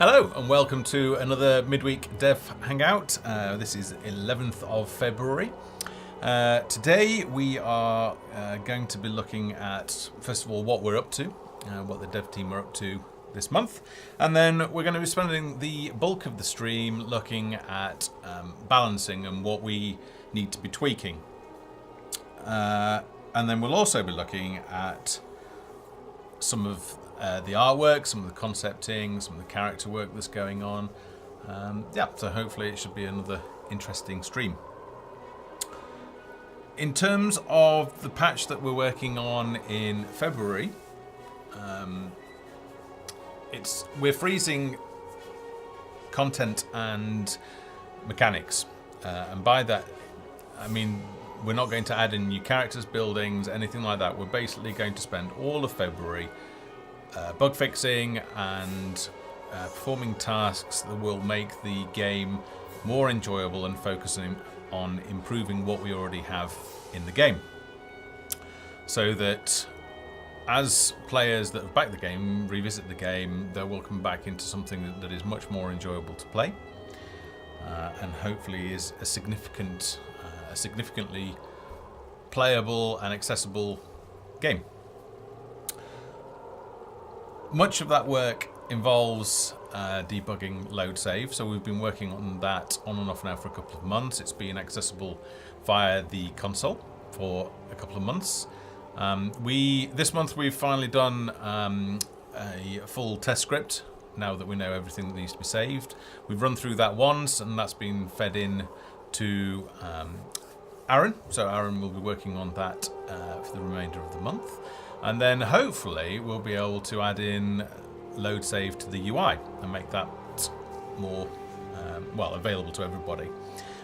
Hello and welcome to another midweek dev hangout. This is 11th of February. Today we are going to be looking at, first of all, what we're up to, what the dev team are up to this month, and then we're going to be spending the bulk of the stream looking at balancing and what we need to be tweaking. And then we'll also be looking at some of the artwork, some of the concepting, some of the character work that's going on. So hopefully it should be another interesting stream. In terms of the patch that we're working on in February, we're freezing content and mechanics, and by that I mean we're not going to add in new characters, buildings, anything like that. We're basically going to spend all of February bug fixing and performing tasks that will make the game more enjoyable and focusing on improving what we already have in the game, so that as players that have backed the game revisit the game, they're welcomed back into something that is much more enjoyable to play, and hopefully is a significantly playable and accessible game. Much of that work involves debugging load save, so we've been working on that on and off now for a couple of months. It's been accessible via the console for a couple of months. This month we've finally done a full test script, now that we know everything that needs to be saved. We've run through that once, and that's been fed in to Aaron, so Aaron will be working on that for the remainder of the month. And then hopefully we'll be able to add in load save to the UI and make that more available to everybody.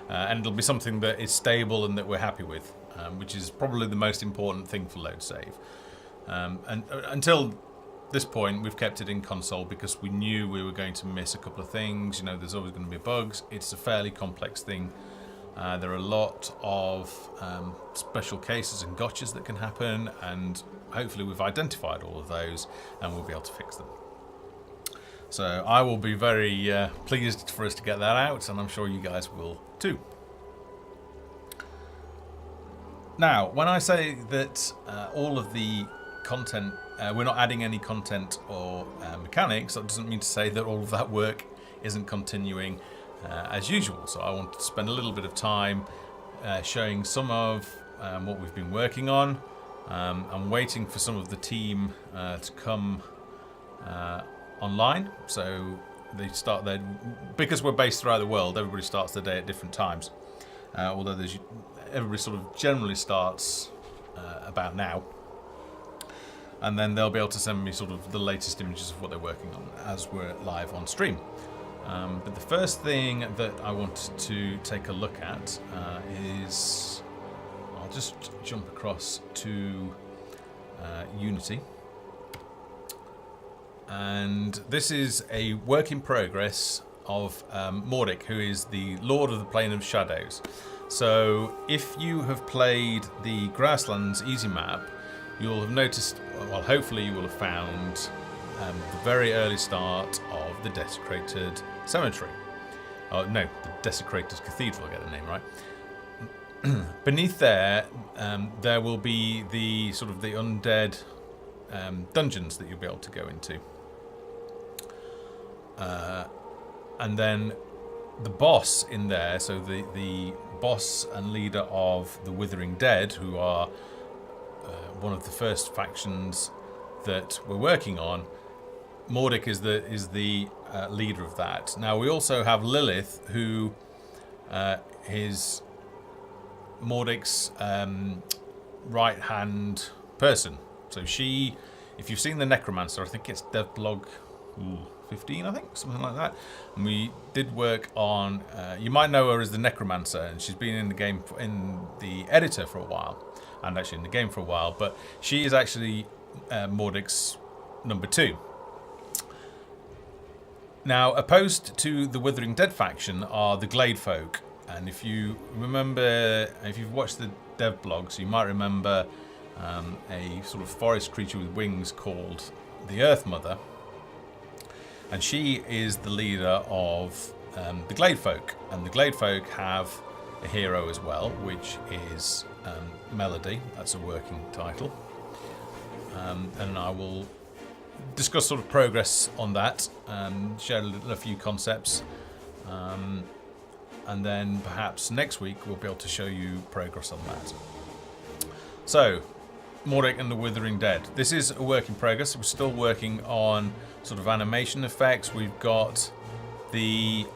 And it'll be something that is stable and that we're happy with, which is probably the most important thing for load save. And until this point, we've kept it in console because we knew we were going to miss a couple of things. You know, there's always going to be bugs. It's a fairly complex thing. There are a lot of special cases and gotchas that can happen, and hopefully we've identified all of those and we'll be able to fix them. So I will be very pleased for us to get that out, and I'm sure you guys will too. Now, when I say that all of the content, we're not adding any content or mechanics, that doesn't mean to say that all of that work isn't continuing as usual. So I want to spend a little bit of time showing some of what we've been working on. I'm waiting for some of the team to come online, so they start their, because we're based throughout the world, everybody starts their day at different times, although everybody sort of generally starts about now, and then they'll be able to send me sort of the latest images of what they're working on as we're live on stream. But the first thing that I want to take a look at is, I'll just jump across to Unity. And this is a work in progress of Mordic, who is the Lord of the Plane of Shadows. So if you have played the Grasslands Easy Map, you'll have noticed, well, hopefully you will have found the very early start of the Desecrated Cemetery. Oh no, the Desecrated Cathedral, I get the name right. Beneath there, there will be the sort of the undead dungeons that you'll be able to go into. And then the boss in there, so the boss and leader of the Withering Dead, who are one of the first factions that we're working on, Mordic is the leader of that. Now we also have Lilith, who is Mordic's right-hand person. So she, if you've seen the Necromancer, I think it's devblog 15, I think, something like that. And we did work on, you might know her as the Necromancer, and she's been in the game, in the editor for a while, and actually in the game for a while, but she is actually Mordic's number 2. Now, opposed to the Withering Dead faction are the Glade folk, and if you remember, if you've watched the dev blogs, you might remember a sort of forest creature with wings called the Earth Mother. and she is the leader of the Glade Folk, and the Glade Folk have a hero as well, which is Melody. That's a working title, and I will discuss sort of progress on that, share a few concepts, and then perhaps next week we'll be able to show you progress on that. So, Mordek and the Withering Dead. This is a work in progress. We're still working on sort of animation effects. We've got the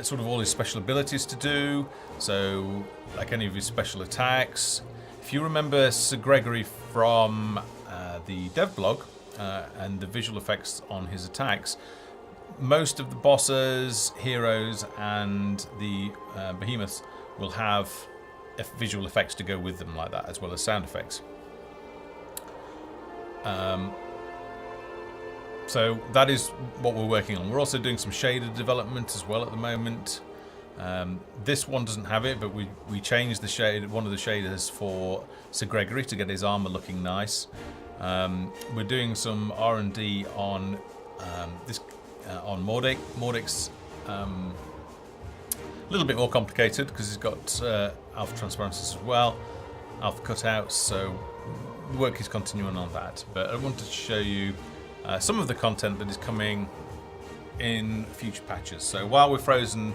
sort of all his special abilities to do. So, like any of his special attacks. If you remember Sir Gregory from the dev blog and the visual effects on his attacks, most of the bosses, heroes, and the behemoths will have visual effects to go with them like that, as well as sound effects. So that is what we're working on. We're also doing some shader development as well at the moment. This one doesn't have it, but we changed the shade, one of the shaders for Sir Gregory to get his armor looking nice. We're doing some R&D on this on Mordek. Mordek's a little bit more complicated because he's got alpha transparencies as well, alpha cutouts. So the work is continuing on that. But I wanted to show you some of the content that is coming in future patches. So while we're frozen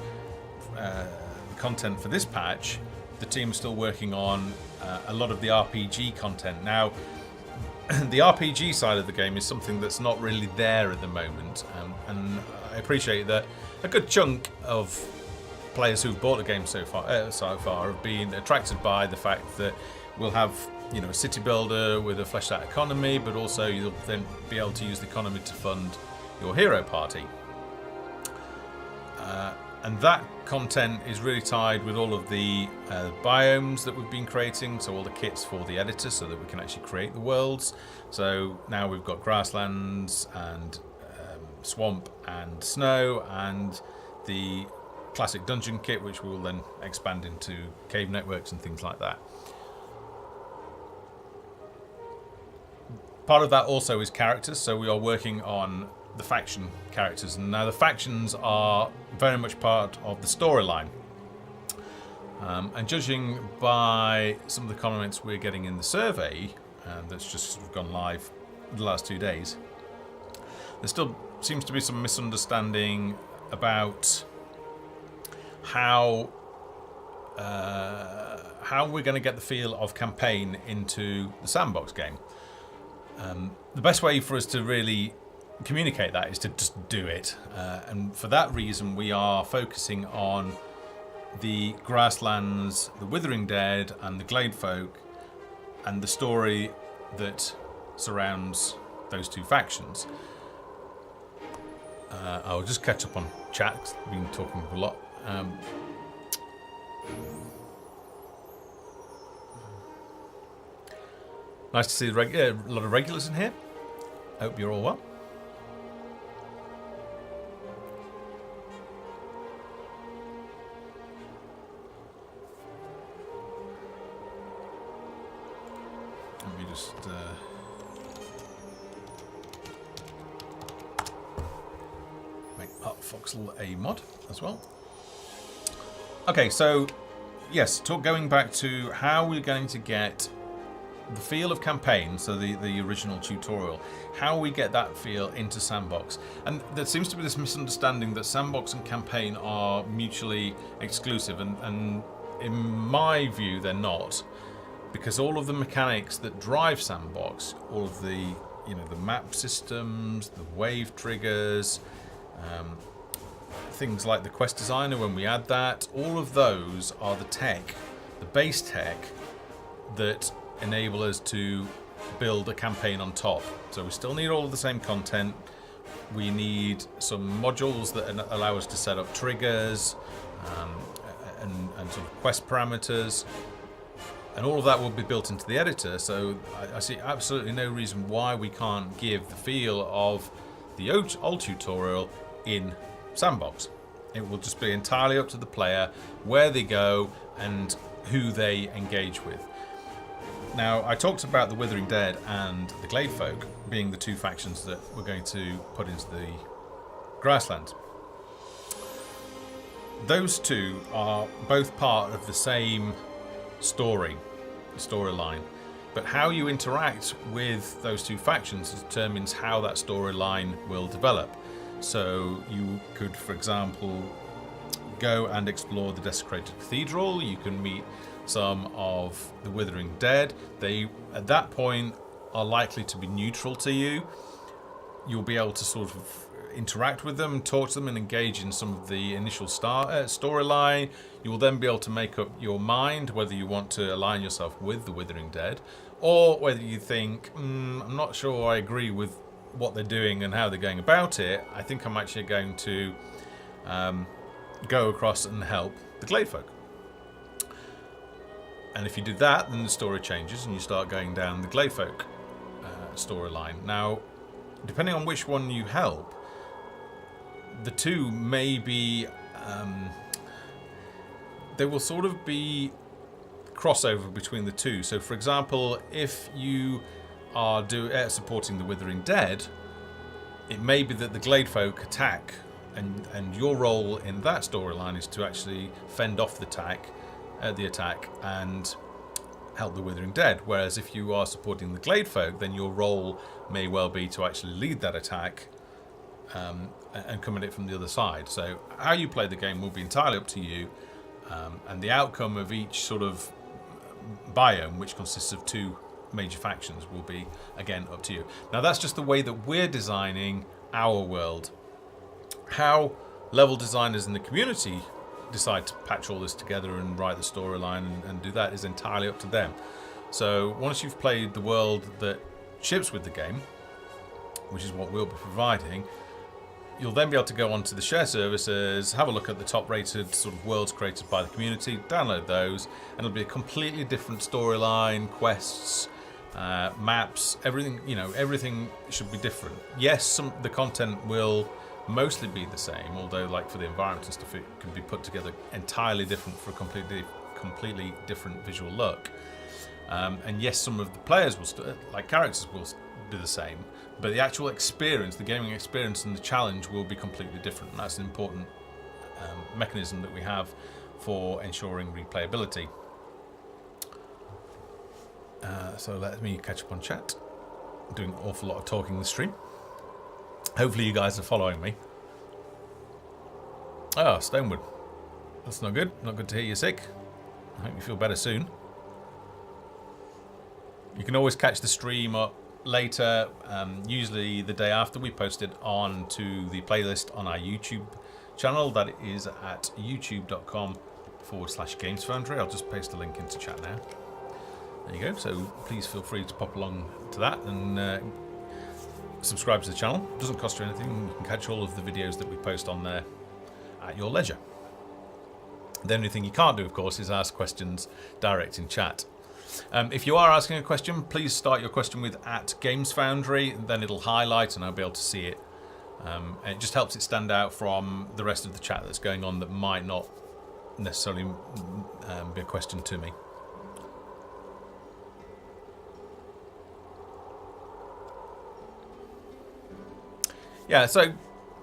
the content for this patch, the team is still working on a lot of the RPG content. Now, the RPG side of the game is something that's not really there at the moment, and I appreciate that a good chunk of players who've bought the game so far have been attracted by the fact that we'll have, you know, a city builder with a fleshed out economy, but also you'll then be able to use the economy to fund your hero party. And that content is really tied with all of the biomes that we've been creating, so all the kits for the editor so that we can actually create the worlds. So now we've got grasslands and swamp and snow, and the classic dungeon kit, which we will then expand into cave networks and things like that. Part of that also is characters, so we are working on the faction characters, and now the factions are very much part of the storyline, and judging by some of the comments we're getting in the survey that's just sort of gone live the last 2 days, there still seems to be some misunderstanding about how we're going to get the feel of campaign into the sandbox game. The best way for us to really communicate that is to just do it, and for that reason we are focusing on the grasslands, the Withering Dead, and the Glade Folk, and the story that surrounds those two factions. I'll just catch up on chat, 'cause I've been talking a lot. Nice to see a lot of regulars in here. Hope you're all well. Let me just make Foxel a mod as well. Okay, so yes, going back to how we're going to get the feel of campaign, so the original tutorial, how we get that feel into sandbox. And there seems to be this misunderstanding that sandbox and campaign are mutually exclusive, and in my view they're not, because all of the mechanics that drive sandbox, all of the, you know, the map systems, the wave triggers, things like the quest designer, when we add that, all of those are the tech, the base tech that enable us to build a campaign on top. So we still need all of the same content. We need some modules that allow us to set up triggers and sort of quest parameters, and all of that will be built into the editor. So I see absolutely no reason why we can't give the feel of the old tutorial in sandbox. It will just be entirely up to the player where they go and who they engage with. Now, I talked about the Withering Dead and the Glade Folk being the two factions that we're going to put into the Grasslands. Those two are both part of the same storyline, but how you interact with those two factions determines how that storyline will develop. So you could, for example, go and explore the Desecrated Cathedral. You can meet some of the Withering Dead. They, at that point, are likely to be neutral to you. You'll be able to sort of interact with them, talk to them, and engage in some of the initial storyline. You will then be able to make up your mind whether you want to align yourself with the Withering Dead, or whether you think, I'm not sure I agree with what they're doing and how they're going about it. I think I'm actually going to go across and help the Glade Folk. And if you do that, then the story changes and you start going down the Glade Folk storyline. Now, depending on which one you help, the two may be, there will sort of be crossover between the two. So, for example, if you are supporting the Withering Dead, it may be that the Glade Folk attack, and your role in that storyline is to actually fend off the attack and help the Withering Dead. Whereas if you are supporting the Glade Folk, then your role may well be to actually lead that attack and come at it from the other side. So how you play the game will be entirely up to you, and the outcome of each sort of biome, which consists of two major factions, will be again up to you. Now that's just the way that we're designing our world. How level designers in the community decide to patch all this together and write the storyline and do that is entirely up to them. So once you've played the world that ships with the game, which is what we'll be providing, you'll then be able to go onto the share services, have a look at the top rated sort of worlds created by the community, download those, and it'll be a completely different storyline, quests, maps, everything. Everything should be different. Yes, the content will mostly be the same, although like for the environment and stuff, it can be put together entirely different for a completely different visual look. And yes, some of the players will characters will be the same, but the actual experience, the gaming experience and the challenge will be completely different. And that's an important mechanism that we have for ensuring replayability. So let me catch up on chat. I'm doing an awful lot of talking this stream. Hopefully you guys are following me. Oh, Stonewood. That's not good. Not good to hear you're sick. I hope you feel better soon. You can always catch the stream up later, usually the day after we post it on to the playlist on our YouTube channel. That is at youtube.com/gamesfoundry. I'll just paste the link into chat now. There you go. So please feel free to pop along to that and subscribe to the channel. It doesn't cost you anything. You can catch all of the videos that we post on there at your leisure. The only thing you can't do, of course, is ask questions direct in chat. If you are asking a question, please start your question with @GamesFoundry, then it'll highlight and I'll be able to see it. And it just helps it stand out from the rest of the chat that's going on that might not necessarily be a question to me. Yeah, so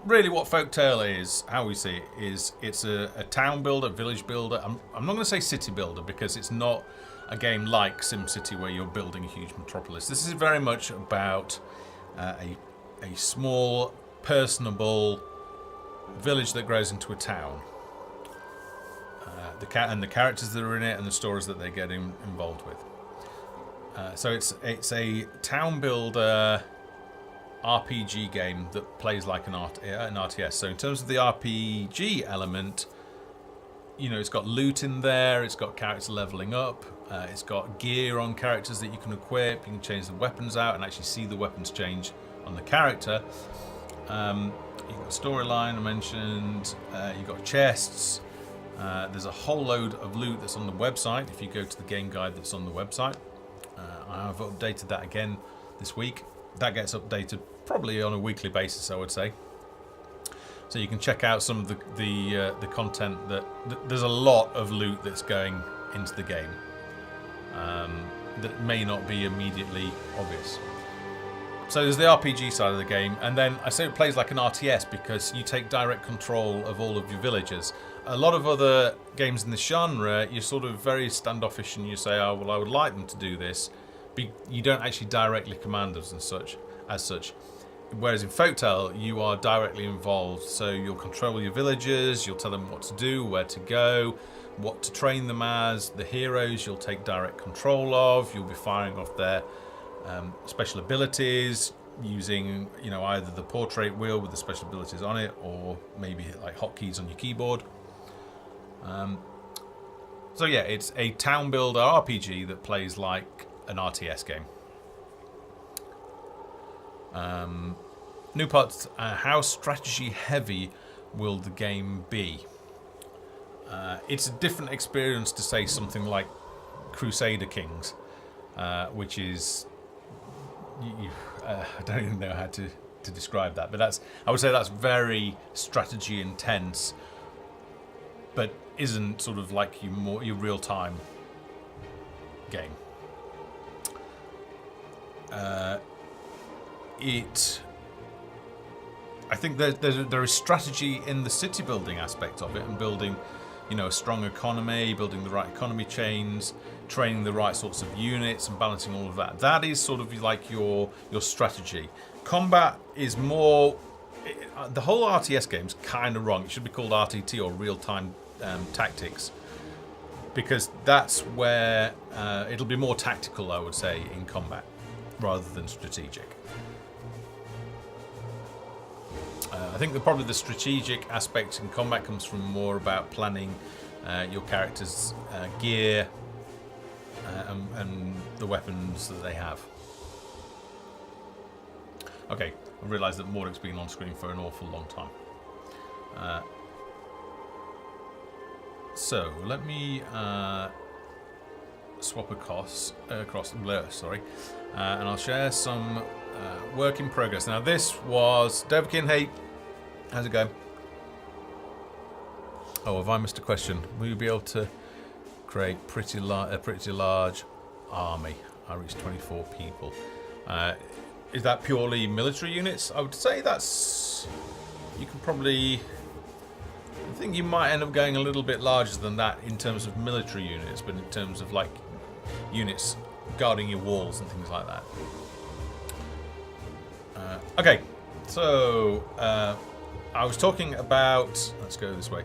really what Folktale is, how we see it, is it's a town builder, village builder. I'm not going to say city builder because it's not a game like SimCity where you're building a huge metropolis. This is very much about a small, personable village that grows into a town. And the characters that are in it and the stories that they get involved with. So it's a town builder RPG game that plays like an RTS. So in terms of the RPG element, it's got loot in there, it's got character leveling up, it's got gear on characters that you can equip, you can change the weapons out and actually see the weapons change on the character. You've got storyline, I mentioned, you've got chests, there's a whole load of loot that's on the website if you go to the game guide that's on the website. I've updated that again this week. That gets updated probably on a weekly basis, I would say. So you can check out some of the content there's a lot of loot that's going into the game. that may not be immediately obvious. So there's the RPG side of the game, and then I say it plays like an RTS because you take direct control of all of your villagers. A lot of other games in this genre, you're sort of very standoffish and you say, oh, well, I would like them to do this. But you don't actually directly command us and as such. Whereas in Folktale, you are directly involved. So you'll control your villagers, you'll tell them what to do, where to go, what to train them as. The heroes you'll take direct control of. You'll be firing off their special abilities using, either the portrait wheel with the special abilities on it, or maybe like hotkeys on your keyboard. So yeah, it's a town builder RPG that plays like an RTS game. New parts. How strategy heavy will the game be? It's a different experience to say something like Crusader Kings, which is I don't even know how to describe that, but I would say that's very strategy intense, but isn't sort of like your real-time game. I think there is strategy in the city building aspect of it, and building, a strong economy, building the right economy chains, training the right sorts of units, and balancing all of that. That is sort of like your strategy. Combat is more. The whole RTS game's kind of wrong. It should be called RTT, or real-time tactics, because that's where it'll be more tactical, I would say, in combat rather than strategic. I think probably the strategic aspect in combat comes from more about planning your character's gear and the weapons that they have. Okay, I realise that Mordek's been on screen for an awful long time. So let me swap across, and I'll share some work in progress. Now this was Devakin. Hey, how's it going? Oh, have I missed a question? Will you be able to create a pretty large army? I reached 24 people. Is that purely military units? I would say you can probably. I think you might end up going a little bit larger than that in terms of military units, but in terms of like units guarding your walls and things like that. Okay, so I was talking about, let's go this way,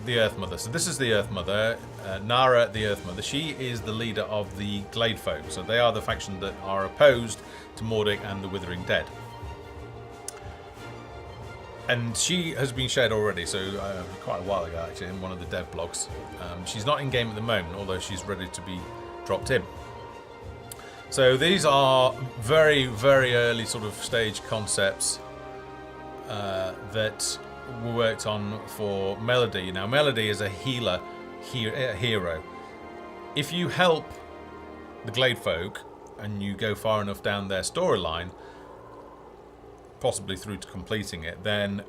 the Earth Mother. So this is the Earth Mother, Nara the Earth Mother. She is the leader of the Glade Folk, so they are the faction that are opposed to Mordek and the Withering Dead. And she has been shared already, so quite a while ago actually, in one of the dev blogs. She's not in game at the moment, although she's ready to be dropped in. So these are very, very early sort of stage concepts that were worked on for Melody. Now, Melody is a hero. If you help the Glade Folk and you go far enough down their storyline, possibly through to completing it, then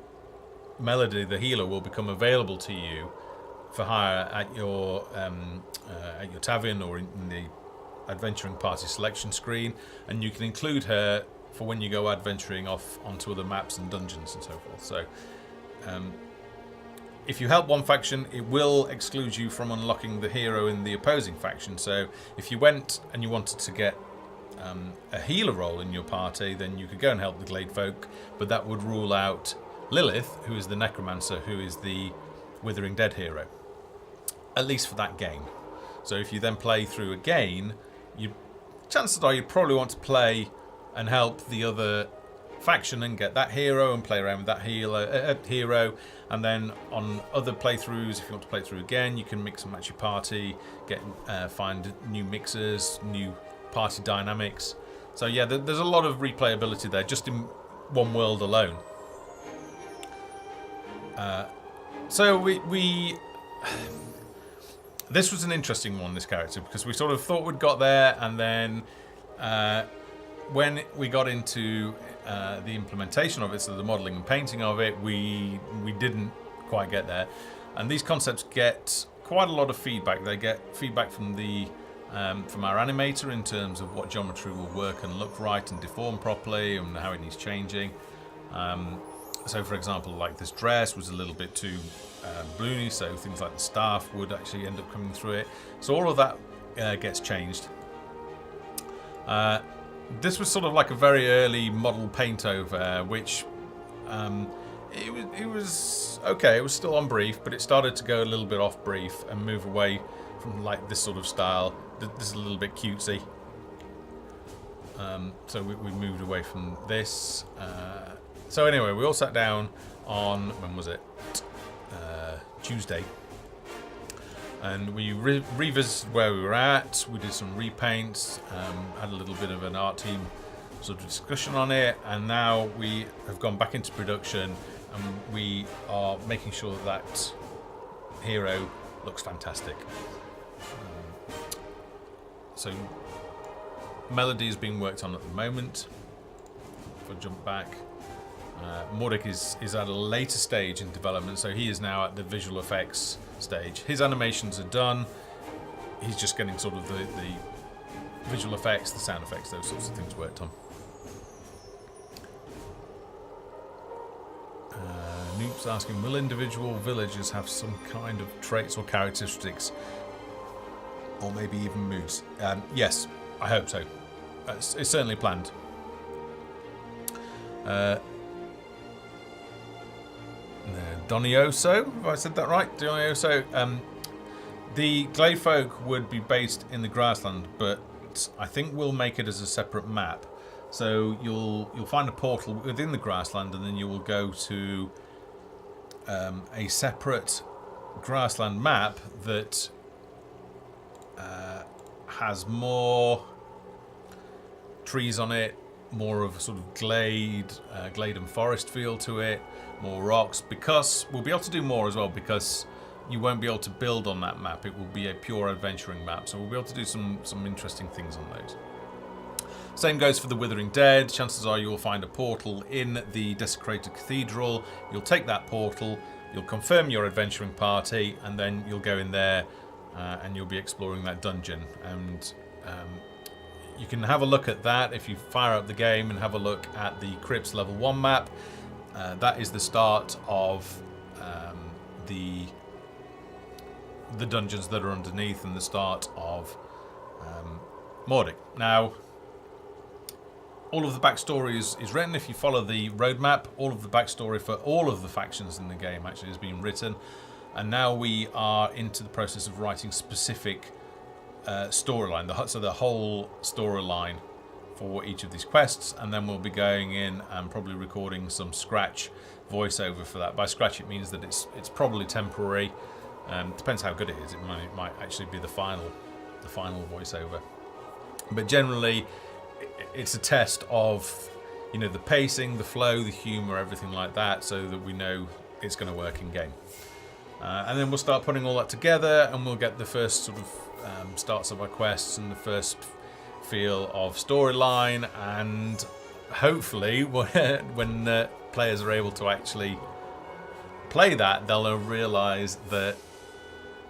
Melody, the healer, will become available to you for hire at your tavern or in the adventuring party selection screen, and you can include her for when you go adventuring off onto other maps and dungeons and so forth. So if you help one faction, it will exclude you from unlocking the hero in the opposing faction. So if you went and you wanted to get a healer role in your party, then you could go and help the Glade Folk, but that would rule out Lilith, who is the necromancer, who is the Withering Dead hero, at least for that game. So if you then play through again, chances are you'd probably want to play and help the other faction and get that hero and play around with that hero, and then on other playthroughs, if you want to play through again, you can mix and match your party, find new mixers, new party dynamics. So yeah, there's a lot of replayability there just in one world alone. So we this was an interesting one, this character, because we sort of thought we'd got there, and then when we got into the implementation of it, so the modelling and painting of it, we didn't quite get there. And these concepts get quite a lot of feedback. They get feedback from the from our animator in terms of what geometry will work and look right and deform properly and how it needs changing. So for example, like this dress was a little bit too balloony, so things like the staff would actually end up coming through it. So all of that gets changed. This was sort of like a very early model paint over, which it was okay. It was still on brief, but it started to go a little bit off brief and move away from like this sort of style. This is a little bit cutesy. So we moved away from this. So anyway, we all sat down on, when was it? Tuesday. And we revisited where we were at. We did some repaints, had a little bit of an art team sort of discussion on it, and now we have gone back into production, and we are making sure that hero looks fantastic. So melody is being worked on at the moment. If I jump back, Mordek is at a later stage in development, so he is now at the visual effects stage. His animations are done. He's just getting sort of the visual effects, the sound effects, those sorts of things worked on. Noop's asking, will individual villagers have some kind of traits or characteristics, or maybe even moods? Yes, I hope so. It's certainly planned. Donioso, if I said that right, Donioso. The Glade Folk would be based in the grassland, but I think we'll make it as a separate map. So you'll find a portal within the grassland, and then you will go to a separate grassland map that has more trees on it, more of a sort of glade and forest feel to it, more rocks, because we'll be able to do more as well, because you won't be able to build on that map. It will be a pure adventuring map, so we'll be able to do some interesting things on those. Same goes for the Withering Dead. Chances are you will find a portal in the Desecrated Cathedral. You'll take that portal, you'll confirm your adventuring party, and then you'll go in there and you'll be exploring that dungeon. And you can have a look at that if you fire up the game and have a look at the Crypts Level 1 map. That is the start of the dungeons that are underneath and the start of Mordek. Now, all of the backstory is written. If you follow the roadmap, all of the backstory for all of the factions in the game actually has been written. And now we are into the process of writing specific storyline, so the whole storyline for each of these quests, and then we'll be going in and probably recording some scratch voiceover for that. By scratch it means that it's probably temporary. Depends how good it is. It might actually be the final voiceover. But generally, it's a test of, you know, the pacing, the flow, the humour, everything like that, so that we know it's going to work in game. And then we'll start putting all that together, and we'll get the first sort of starts of our quests and the first feel of storyline, and hopefully when players are able to actually play that, they'll realise that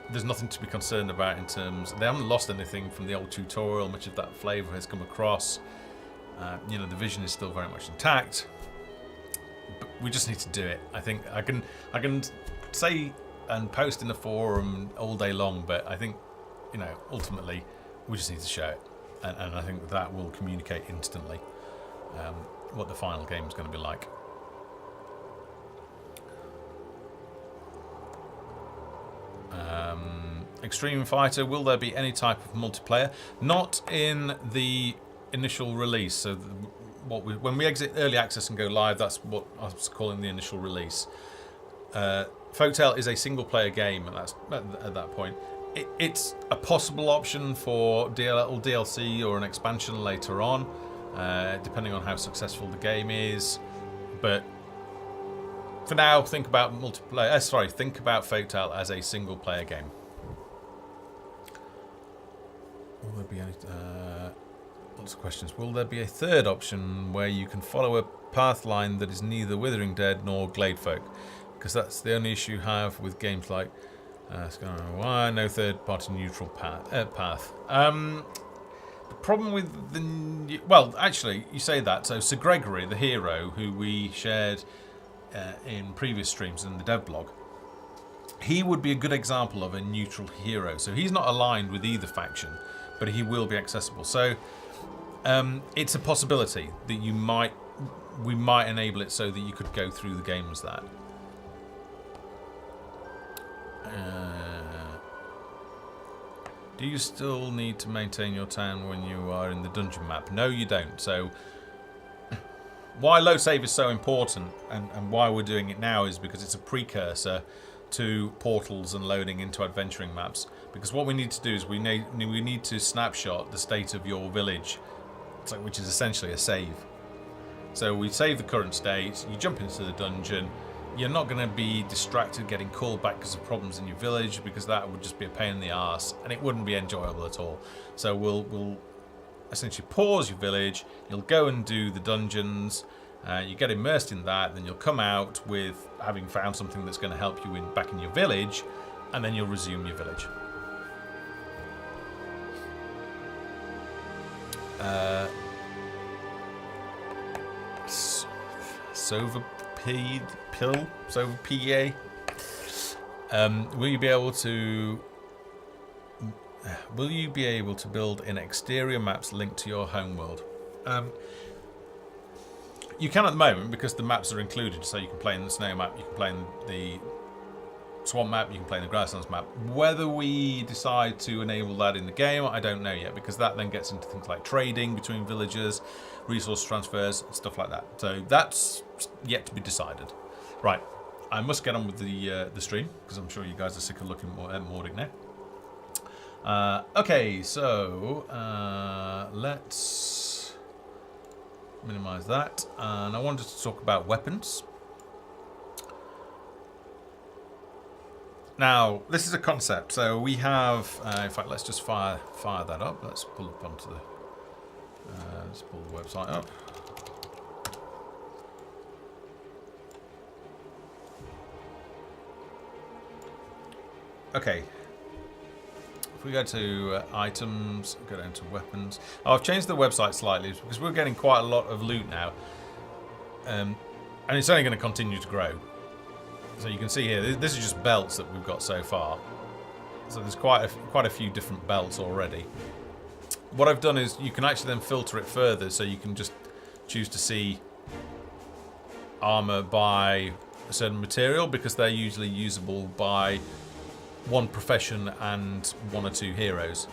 there's nothing to be concerned about in terms, they haven't lost anything from the old tutorial. Much of that flavour has come across. You know, the vision is still very much intact, but we just need to do it. I think I can say and post in the forum all day long, but I think, you know, ultimately we just need to show it, and I think that will communicate instantly what the final game is going to be like. Extreme Fighter, will there be any type of multiplayer? Not in the initial release. So when we exit early access and go live, that's what I was calling the initial release. Folktale is a single player game at that point. It's a possible option for DLC or an expansion later on, depending on how successful the game is. But for now, think about multiplayer. Think about Folktale as a single player game. Will there be any, lots of questions. Will there be a third option where you can follow a path line that is neither Withering Dead nor Glade Folk? Because that's the only issue you have with games like It's going on why no third-party neutral path. The problem with the... Well, actually, you say that. So Sir Gregory, the hero, who we shared in previous streams in the dev blog, he would be a good example of a neutral hero. So he's not aligned with either faction, but he will be accessible. So it's a possibility that we might enable it so that you could go through the game as that. Do you still need to maintain your town when you are in the dungeon map? No, you don't. So why load save is so important and why we're doing it now is because it's a precursor to portals and loading into adventuring maps. Because what we need to do is we need to snapshot the state of your village, which is essentially a save. So we save the current state, you jump into the dungeon. You're not going to be distracted getting called back because of problems in your village, because that would just be a pain in the arse and it wouldn't be enjoyable at all. So we'll essentially pause your village, you'll go and do the dungeons, you get immersed in that, then you'll come out with having found something that's going to help you back in your village, and then you'll resume your village. Sova PA. Will you be able to build in exterior maps linked to your homeworld? You can at the moment because the maps are included. So you can play in the snow map, you can play in the swamp map, you can play in the grasslands map. Whether we decide to enable that in the game, I don't know yet, because that then gets into things like trading between villagers, resource transfers, and stuff like that. So that's yet to be decided. Right, I must get on with the stream because I'm sure you guys are sick of looking at Mordic now. Okay, so let's minimize that, and I wanted to talk about weapons. Now, this is a concept. So we have, in fact, let's just fire that up. Let's pull up onto the, let's pull the website up. Okay. If we go to items, go down to weapons. Oh, I've changed the website slightly because we're getting quite a lot of loot now, and it's only going to continue to grow. So you can see here, this is just belts that we've got so far. So there's quite a few different belts already. What I've done is you can actually then filter it further, so you can just choose to see armor by a certain material, because they're usually usable by one profession and one or two heroes.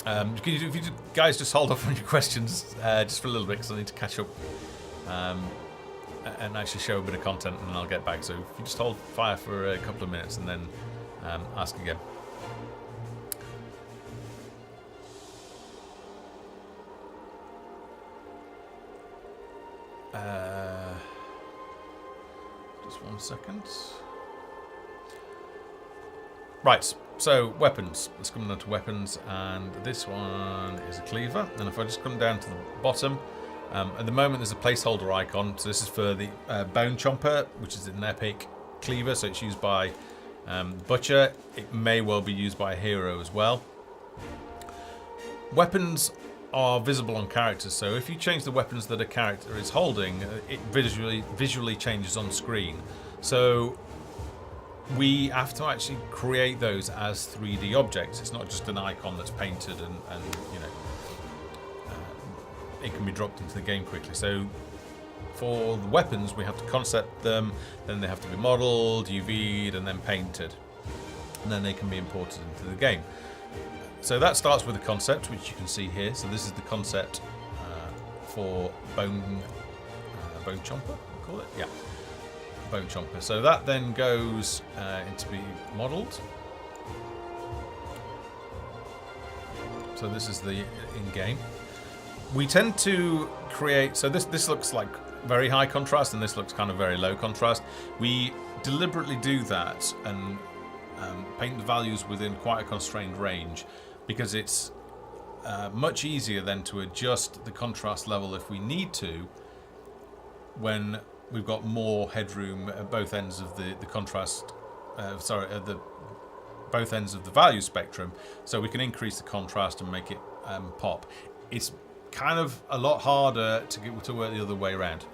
If you guys just hold off on your questions just for a little bit, because I need to catch up and actually show a bit of content, and then I'll get back. So if you just hold fire for a couple of minutes and then ask again. Just 1 second. Right, so weapons. Let's come down to weapons, and this one is a cleaver. And if I just come down to the bottom, at the moment there's a placeholder icon. So this is for the Bone Chomper, which is an epic cleaver. So it's used by Butcher. It may well be used by a hero as well. Weapons are visible on characters, so if you change the weapons that a character is holding, it visually changes on screen. So we have to actually create those as 3D objects. It's not just an icon that's painted and you know, it can be dropped into the game quickly. So for the weapons, we have to concept them, then they have to be modeled, UV'd, and then painted, and then they can be imported into the game. So that starts with a concept, which you can see here. So this is the concept for Bone Chomper, we call it? Yeah, Bone Chomper. So that then goes into be modelled. So this is the in-game. We tend to create, so this looks like very high contrast, and this looks kind of very low contrast. We deliberately do that and paint the values within quite a constrained range, because it's much easier then to adjust the contrast level if we need to when we've got more headroom at both ends of the contrast at the both ends of the value spectrum, so we can increase the contrast and make it pop. It's kind of a lot harder to work the other way around.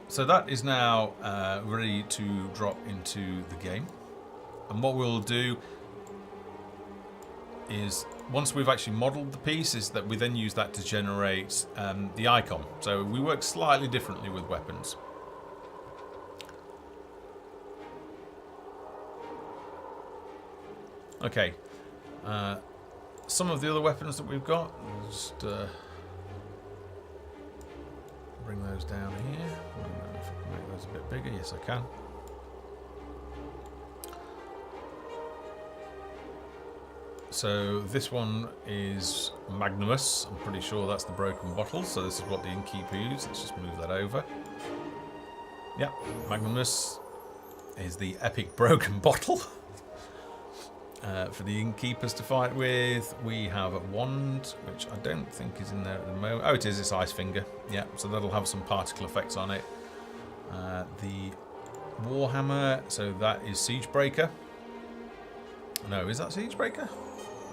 So that is now ready to drop into the game. And what we'll do is, once we've actually modeled the piece, is that we then use that to generate the icon. So we work slightly differently with weapons. Okay. Some of the other weapons that we've got, we'll just bring those down here. I don't know if I can make those a bit bigger. Yes, I can. So this one is Magnumus. I'm pretty sure that's the broken bottle. So this is what the innkeeper used. Let's just move that over. Yeah, Magnumus is the epic broken bottle. For the innkeepers to fight with, we have a wand, which I don't think is in there at the moment. Oh, it is. It's Ice Finger. Yeah, so that'll have some particle effects on it. The Warhammer, so that is Siegebreaker. No, is that Siegebreaker?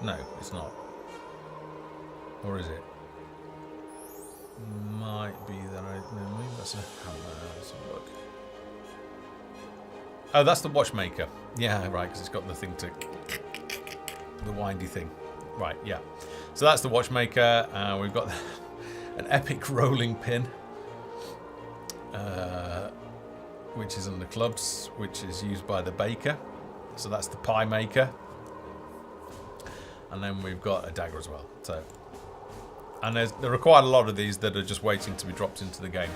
No, it's not. Or is it? Might be that I... No, maybe that's a hammer. Let's have a look. Oh, that's the Watchmaker. Yeah, right, because it's got the thing to... the windy thing. Right, yeah. So that's the Watchmaker. We've got an epic rolling pin, which is on the clubs, which is used by the baker. So that's the pie maker. And then we've got a dagger as well. So, and there are quite a lot of these that are just waiting to be dropped into the game.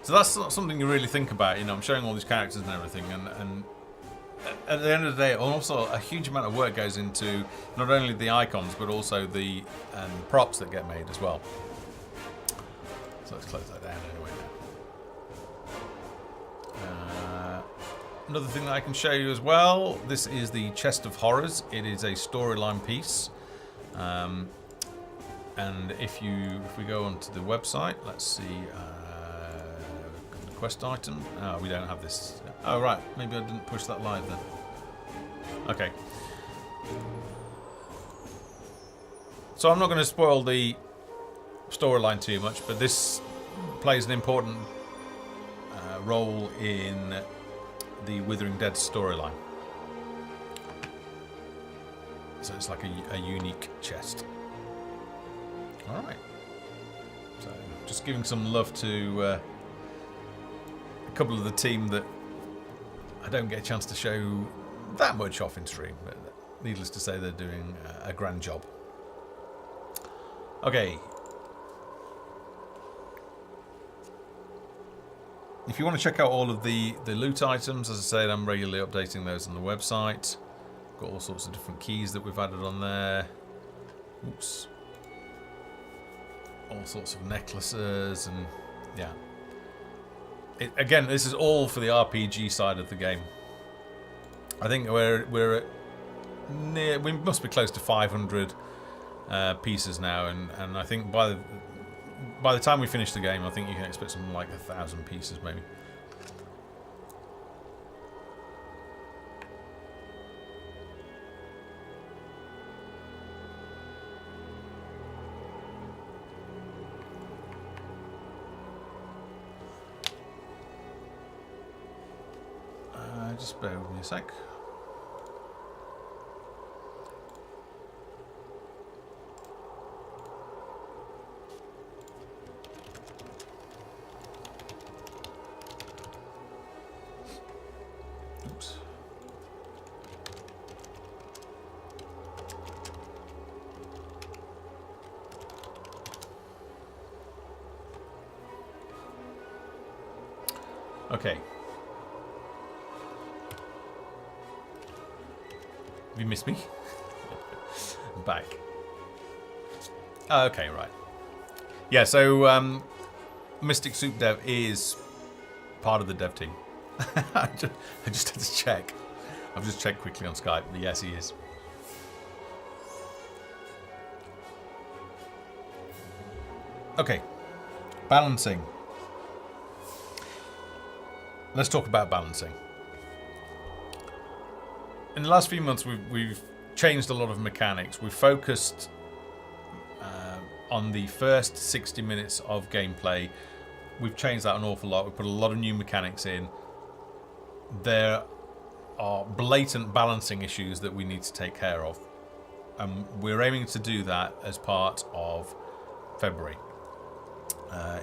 So that's not something you really think about. You know, I'm showing all these characters and everything, and at the end of the day, also a huge amount of work goes into not only the icons but also the props that get made as well. So let's close that down anyway now. Another thing that I can show you as well, this is the Chest of Horrors. It is a storyline piece. And if we go onto the website, let's see, the quest item. Oh, we don't have this. Oh, right. Maybe I didn't push that live then. Okay. So I'm not going to spoil the storyline too much, but this plays an important role in the Withering Dead storyline. So it's like a unique chest. Alright. So just giving some love to a couple of the team that I don't get a chance to show that much off in stream, but needless to say they're doing a grand job. Okay. If you want to check out all of the loot items, as I said, I'm regularly updating those on the website. Got all sorts of different keys that we've added on there. Oops. All sorts of necklaces and yeah. Again, this is all for the RPG side of the game. I think we're at near, we must be close to 500 pieces now, and I think by the time we finish the game, I think you can expect something like 1,000 pieces maybe. Just bear with me a sec. Oops. Okay. Have you missed me? I'm back. Oh, okay, right. Yeah, so Mystic Soup Dev is part of the dev team. I just had to check. I've just checked quickly on Skype. But yes, he is. Okay. Balancing. let's talk about balancing. In the last few months, we've changed a lot of mechanics. We've focused on the first 60 minutes of gameplay. We've changed that an awful lot. We've put a lot of new mechanics in. There are blatant balancing issues that we need to take care of. We're aiming to do that as part of February.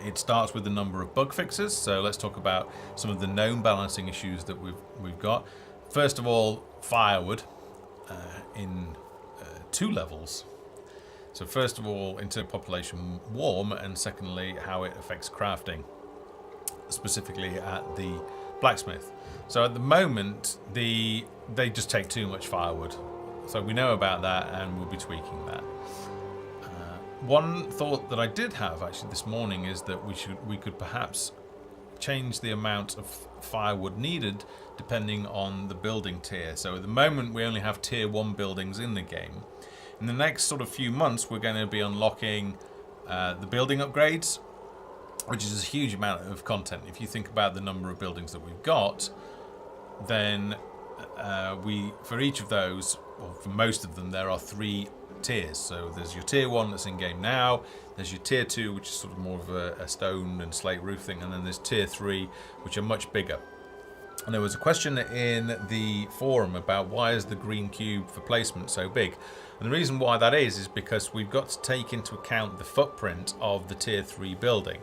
It starts with the number of bug fixes. So let's talk about some of the known balancing issues that we've got. First of all, firewood in 2 levels. So first of all, into population warm, and secondly, how it affects crafting, specifically at the blacksmith. So at the moment, they just take too much firewood. So we know about that, and we'll be tweaking that. One thought that I did have actually this morning is that we could perhaps change the amount of firewood needed depending on the building tier. So at the moment, we only have tier 1 buildings in the game. In the next sort of few months, we're going to be unlocking the building upgrades, which is a huge amount of content. If you think about the number of buildings that we've got, then for each of those, or for most of them, there are 3 tiers. So there's your tier 1 that's in game now, there's your tier 2, which is sort of more of a stone and slate roof thing, and then there's tier 3, which are much bigger. And there was a question in the forum about why is the green cube for placement so big? And the reason why that is because we've got to take into account the footprint of the tier 3 building.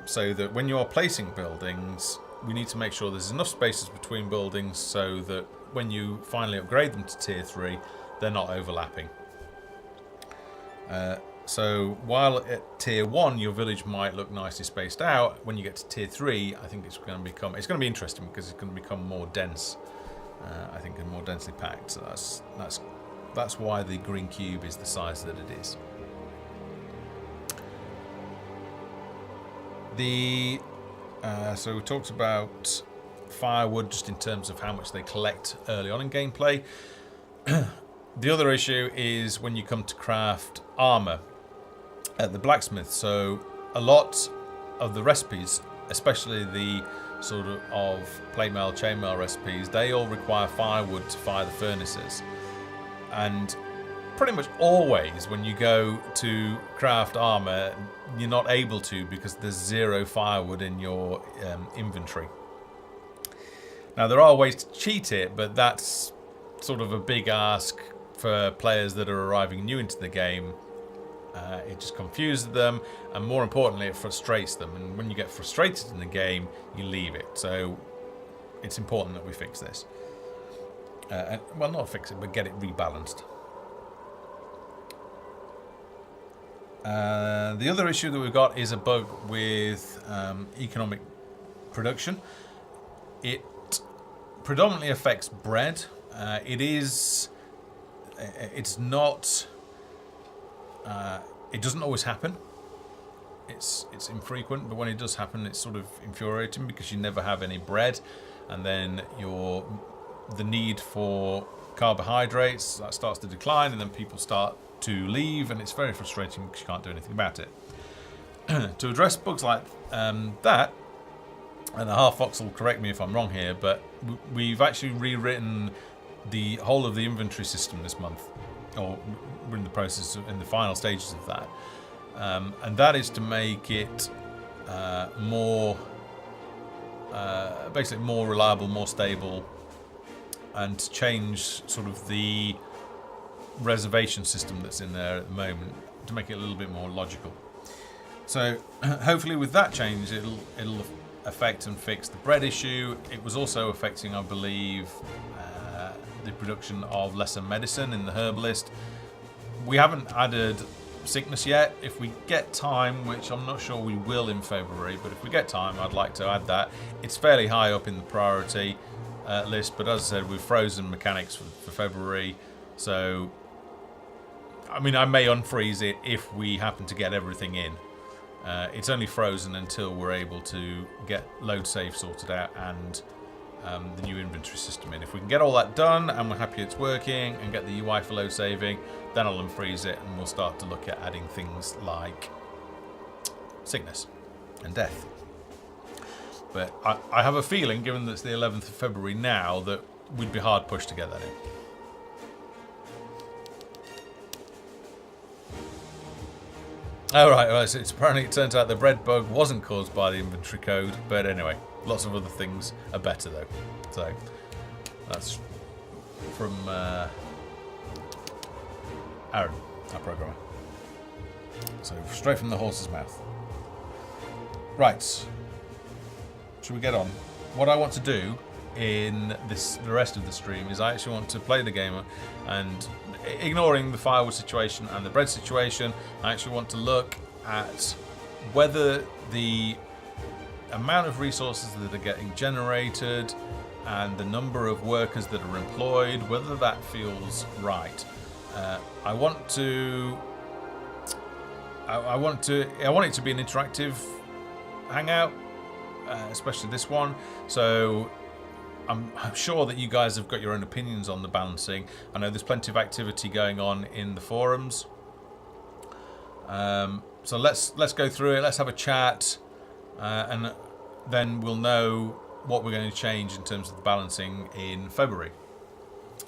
So that when you're placing buildings, we need to make sure there's enough spaces between buildings so that when you finally upgrade them to tier 3, they're not overlapping. So while at tier 1 your village might look nicely spaced out, when you get to tier 3, I think it's going to be interesting because it's going to become more dense. I think, and more densely packed. So that's why the green cube is the size that it is. So we talked about firewood just in terms of how much they collect early on in gameplay. The other issue is when you come to craft armor at the blacksmith. So a lot of the recipes, especially the sort of plate mail, chainmail recipes, they all require firewood to fire the furnaces. And pretty much always when you go to craft armor, you're not able to because there's 0 firewood in your inventory. Now there are ways to cheat it, but that's sort of a big ask for players that are arriving new into the game. It just confuses them, and more importantly, it frustrates them. And when you get frustrated in the game, you leave it. So it's important that we fix this. Well, not fix it, but get it rebalanced. The other issue that we've got is a bug with economic production. It predominantly affects bread. It doesn't always happen. It's infrequent, but when it does happen, it's sort of infuriating because you never have any bread, and then the need for carbohydrates that starts to decline, and then people start to leave, and it's very frustrating because you can't do anything about it. To address bugs like that, and the Half Fox will correct me if I'm wrong here, but we've actually rewritten the whole of the inventory system this month, or we're in the process in the final stages of that, and that is to make it basically more reliable, more stable, and to change sort of the reservation system that's in there at the moment to make it a little bit more logical. So hopefully with that change, it'll affect and fix the bread issue. It was also affecting, I believe, the production of lesser medicine in the herbalist. We haven't added sickness yet. If we get time, which I'm not sure we will in February, but if we get time, I'd like to add that. It's fairly high up in the priority list, but as I said, we've frozen mechanics for February. So, I mean, I may unfreeze it if we happen to get everything in. It's only frozen until we're able to get load save sorted out and the new inventory system in. If we can get all that done and we're happy it's working and get the UI for load saving, then I'll unfreeze it and we'll start to look at adding things like sickness and death. But I have a feeling, given that it's the 11th of February now, that we'd be hard pushed to get that in. Oh, right, well, so apparently it turns out the bread bug wasn't caused by the inventory code, but anyway, lots of other things are better though. So that's from Aaron, our programmer. So straight from the horse's mouth. Right, should we get on? What I want to do in the rest of the stream is I actually want to play the game, and ignoring the firewood situation and the bread situation, I actually want to look at whether the amount of resources that are getting generated and the number of workers that are employed, whether that feels right. I want it to be an interactive hangout, especially this one. So I'm sure that you guys have got your own opinions on the balancing. I know there's plenty of activity going on in the forums. So let's go through it. Let's have a chat, and then we'll know what we're going to change in terms of the balancing in February.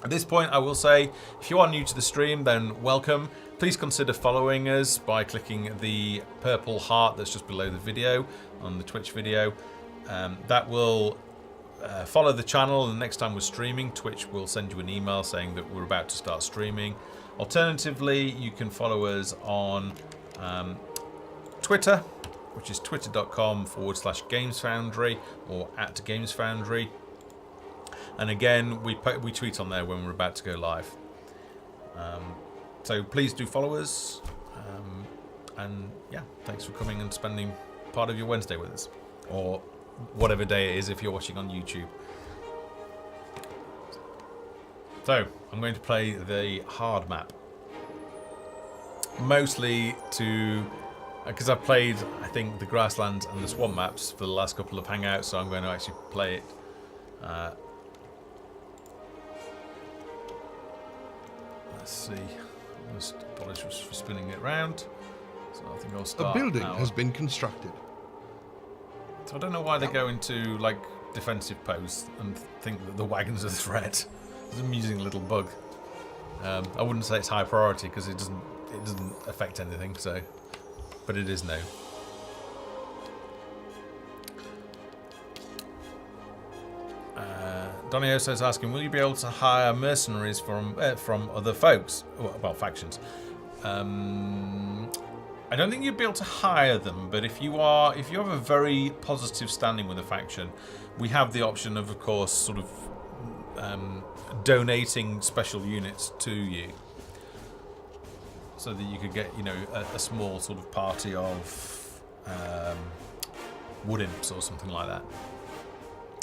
At this point, I will say, if you are new to the stream, then welcome. Please consider following us by clicking the purple heart that's just below the video on the Twitch video. That will follow the channel, and the next time we're streaming, Twitch will send you an email saying that we're about to start streaming. Alternatively, you can follow us on Twitter, which is twitter.com/GamesFoundry or @GamesFoundry. And again, we tweet on there when we're about to go live. So please do follow us. And yeah, thanks for coming and spending part of your Wednesday with us, or whatever day it is if you're watching on YouTube. So I'm going to play the hard map, mostly because I've played, I think, the grasslands and the swamp maps for the last couple of hangouts, so I'm going to actually play it. Let's see. Just apologize for spinning it round. So I think I'll start. A building now. has been constructed. So I don't know why they go into like defensive pose and think that the wagons are the threat. It's an amusing little bug. I wouldn't say it's high priority because it doesn't affect anything. So, but it is now. Donio says, asking, will you be able to hire mercenaries from other folks, well, factions? I don't think you'd be able to hire them, but if you have a very positive standing with a faction, we have the option of course, sort of donating special units to you, so that you could get, a small sort of party of wood imps or something like that,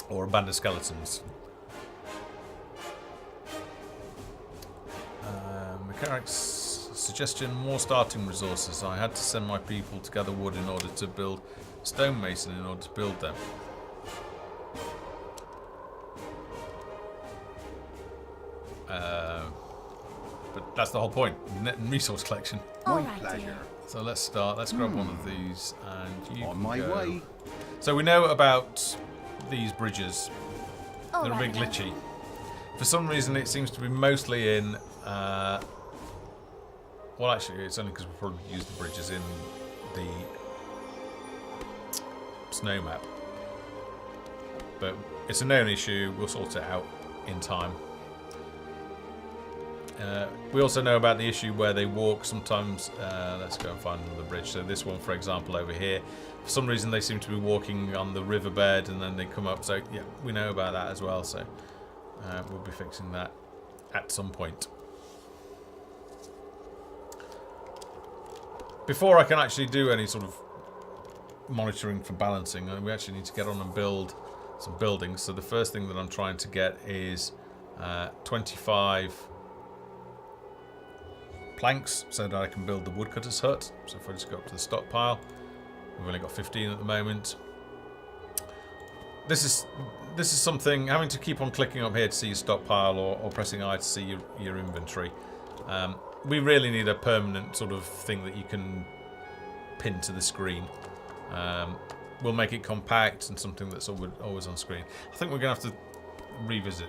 or a band of skeletons. Mechanic's suggestion: more starting resources. I had to send my people to gather wood in order to build stonemason in order to build them. But that's the whole point. Net resource collection. My pleasure. So let's start. Let's grab one of these, and you On can my go. way. So we know about these bridges. They're a bit Alright, glitchy. For some reason, it seems to be mostly in. Well, actually, it's only because we probably use the bridges in the snow map. But it's a known issue. We'll sort it out in time. We also know about the issue where they walk sometimes. Let's go and find another bridge. So this one, for example, over here. For some reason, they seem to be walking on the riverbed and then they come up. So yeah, we know about that as well. So we'll be fixing that at some point. Before I can actually do any sort of monitoring for balancing, we actually need to get on and build some buildings. So the first thing that I'm trying to get is 25 planks so that I can build the woodcutter's hut. So if I just go up to the stockpile, we've only got 15 at the moment. This is something, having to keep on clicking up here to see your stockpile or pressing I to see your inventory. We really need a permanent sort of thing that you can pin to the screen. will make it compact and something that's always on screen. I think we're going to have to revisit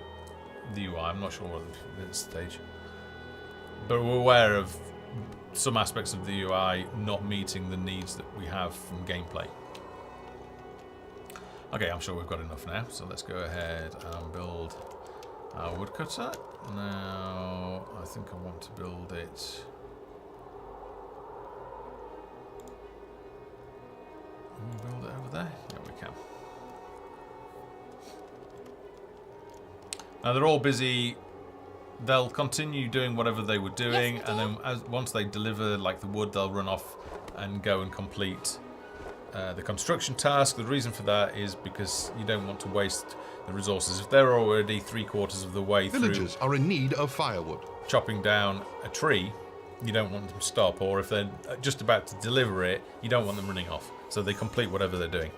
the UI. I'm not sure at this stage. But we're aware of some aspects of the UI not meeting the needs that we have from gameplay. Okay, I'm sure we've got enough now, so let's go ahead and build our woodcutter. Now, I think I want to build it... Can we build it over there? Yeah, we can. Now, they're all busy. They'll continue doing whatever they were doing, and then once they deliver like the wood, they'll run off and go and complete the construction task. The reason for that is because you don't want to waste the resources. If they're already 3/4 of the way through, villagers are in need of firewood. Chopping down a tree, you don't want them to stop, or if they're just about to deliver it, you don't want them running off. So they complete whatever they're doing.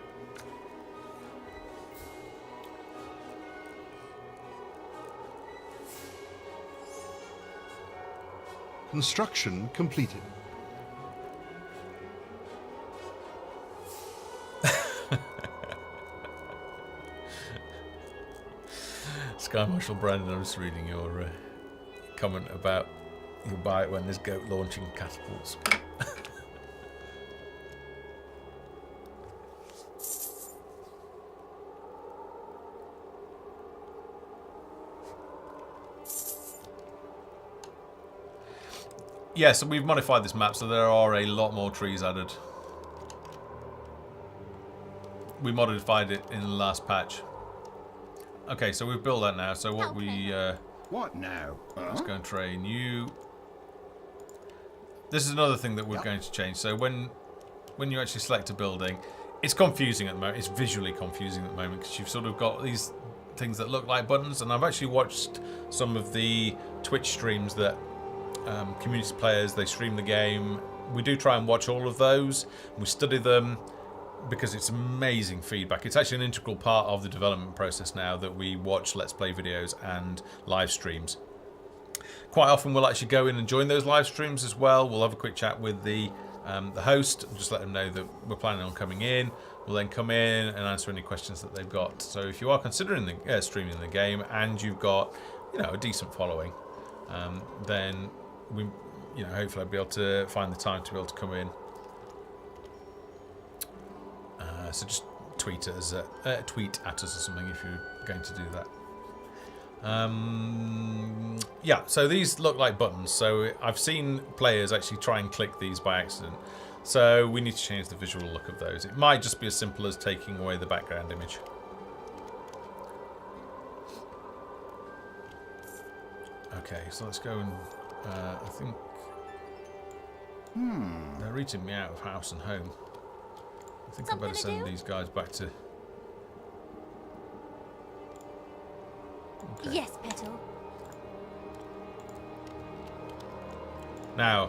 Construction completed. Sky Marshal Brandon, I'm just reading your comment about you'll buy it when there's goat launching catapults. Yeah, so we've modified this map so there are a lot more trees added. We modified it in the last patch. Okay, so we've built that now. So what what now? Let's go and train you. This is another thing that we're going to change. So when you actually select a building, it's confusing at the moment. It's visually confusing at the moment because you've sort of got these things that look like buttons. And I've actually watched some of the Twitch streams that community players, they stream the game. We do try and watch all of those. We study them because it's amazing feedback. It's actually an integral part of the development process now that we watch Let's Play videos and live streams. Quite often we'll actually go in and join those live streams as well. We'll have a quick chat with the host and just let them know that we're planning on coming in. We'll then come in and answer any questions that they've got. So if you are considering streaming the game and you've got, a decent following, then we, hopefully I'll be able to find the time to be able to come in. So just tweet at us or something if you're going to do that. Yeah, so these look like buttons. So I've seen players actually try and click these by accident. So we need to change the visual look of those. It might just be as simple as taking away the background image. Okay, so let's go and I think they're eating me out of house and home. I think I better send these guys back to... Okay. Yes, Petal. Now,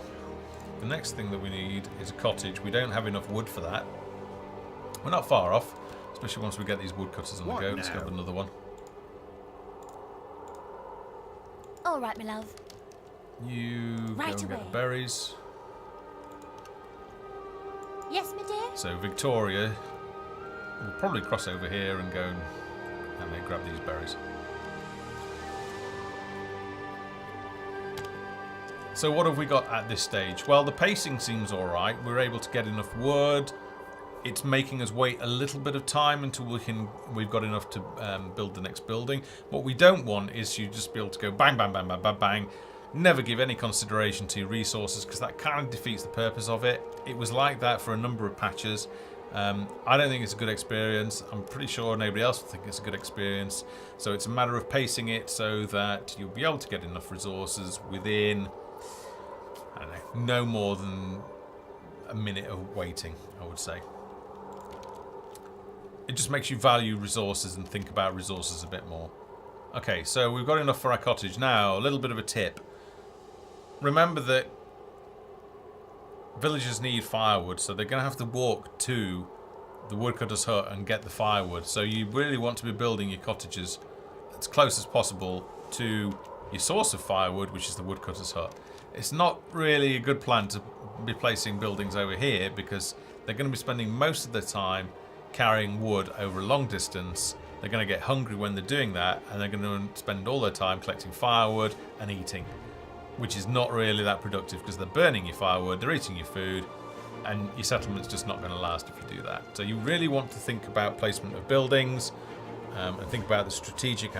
the next thing that we need is a cottage. We don't have enough wood for that. We're not far off, especially once we get these woodcutters on the go. Let's grab another one. All right, my love. You go and get the berries. Yes, my dear? So Victoria will probably cross over here and go and then grab these berries. So what have we got at this stage? Well, the pacing seems alright. We're able to get enough wood. It's making us wait a little bit of time until we've got enough to build the next building. What we don't want is you just be able to go bang, bang, bang, bang, bang, bang. Never give any consideration to your resources because that kind of defeats the purpose of it. It was like that for a number of patches. I don't think it's a good experience. I'm pretty sure nobody else will think it's a good experience. So it's a matter of pacing it so that you'll be able to get enough resources within, I don't know, no more than a minute of waiting, I would say. It just makes you value resources and think about resources a bit more. Okay, so we've got enough for our cottage. Now, a little bit of a tip. Remember that villagers need firewood, so they're going to have to walk to the woodcutter's hut and get the firewood. So you really want to be building your cottages as close as possible to your source of firewood, which is the woodcutter's hut. It's not really a good plan to be placing buildings over here because they're going to be spending most of their time carrying wood over a long distance. They're going to get hungry when they're doing that, and they're going to spend all their time collecting firewood and eating, which is not really that productive because they're burning your firewood, they're eating your food, and your settlement's just not going to last if you do that. So you really want to think about placement of buildings and think about the strategic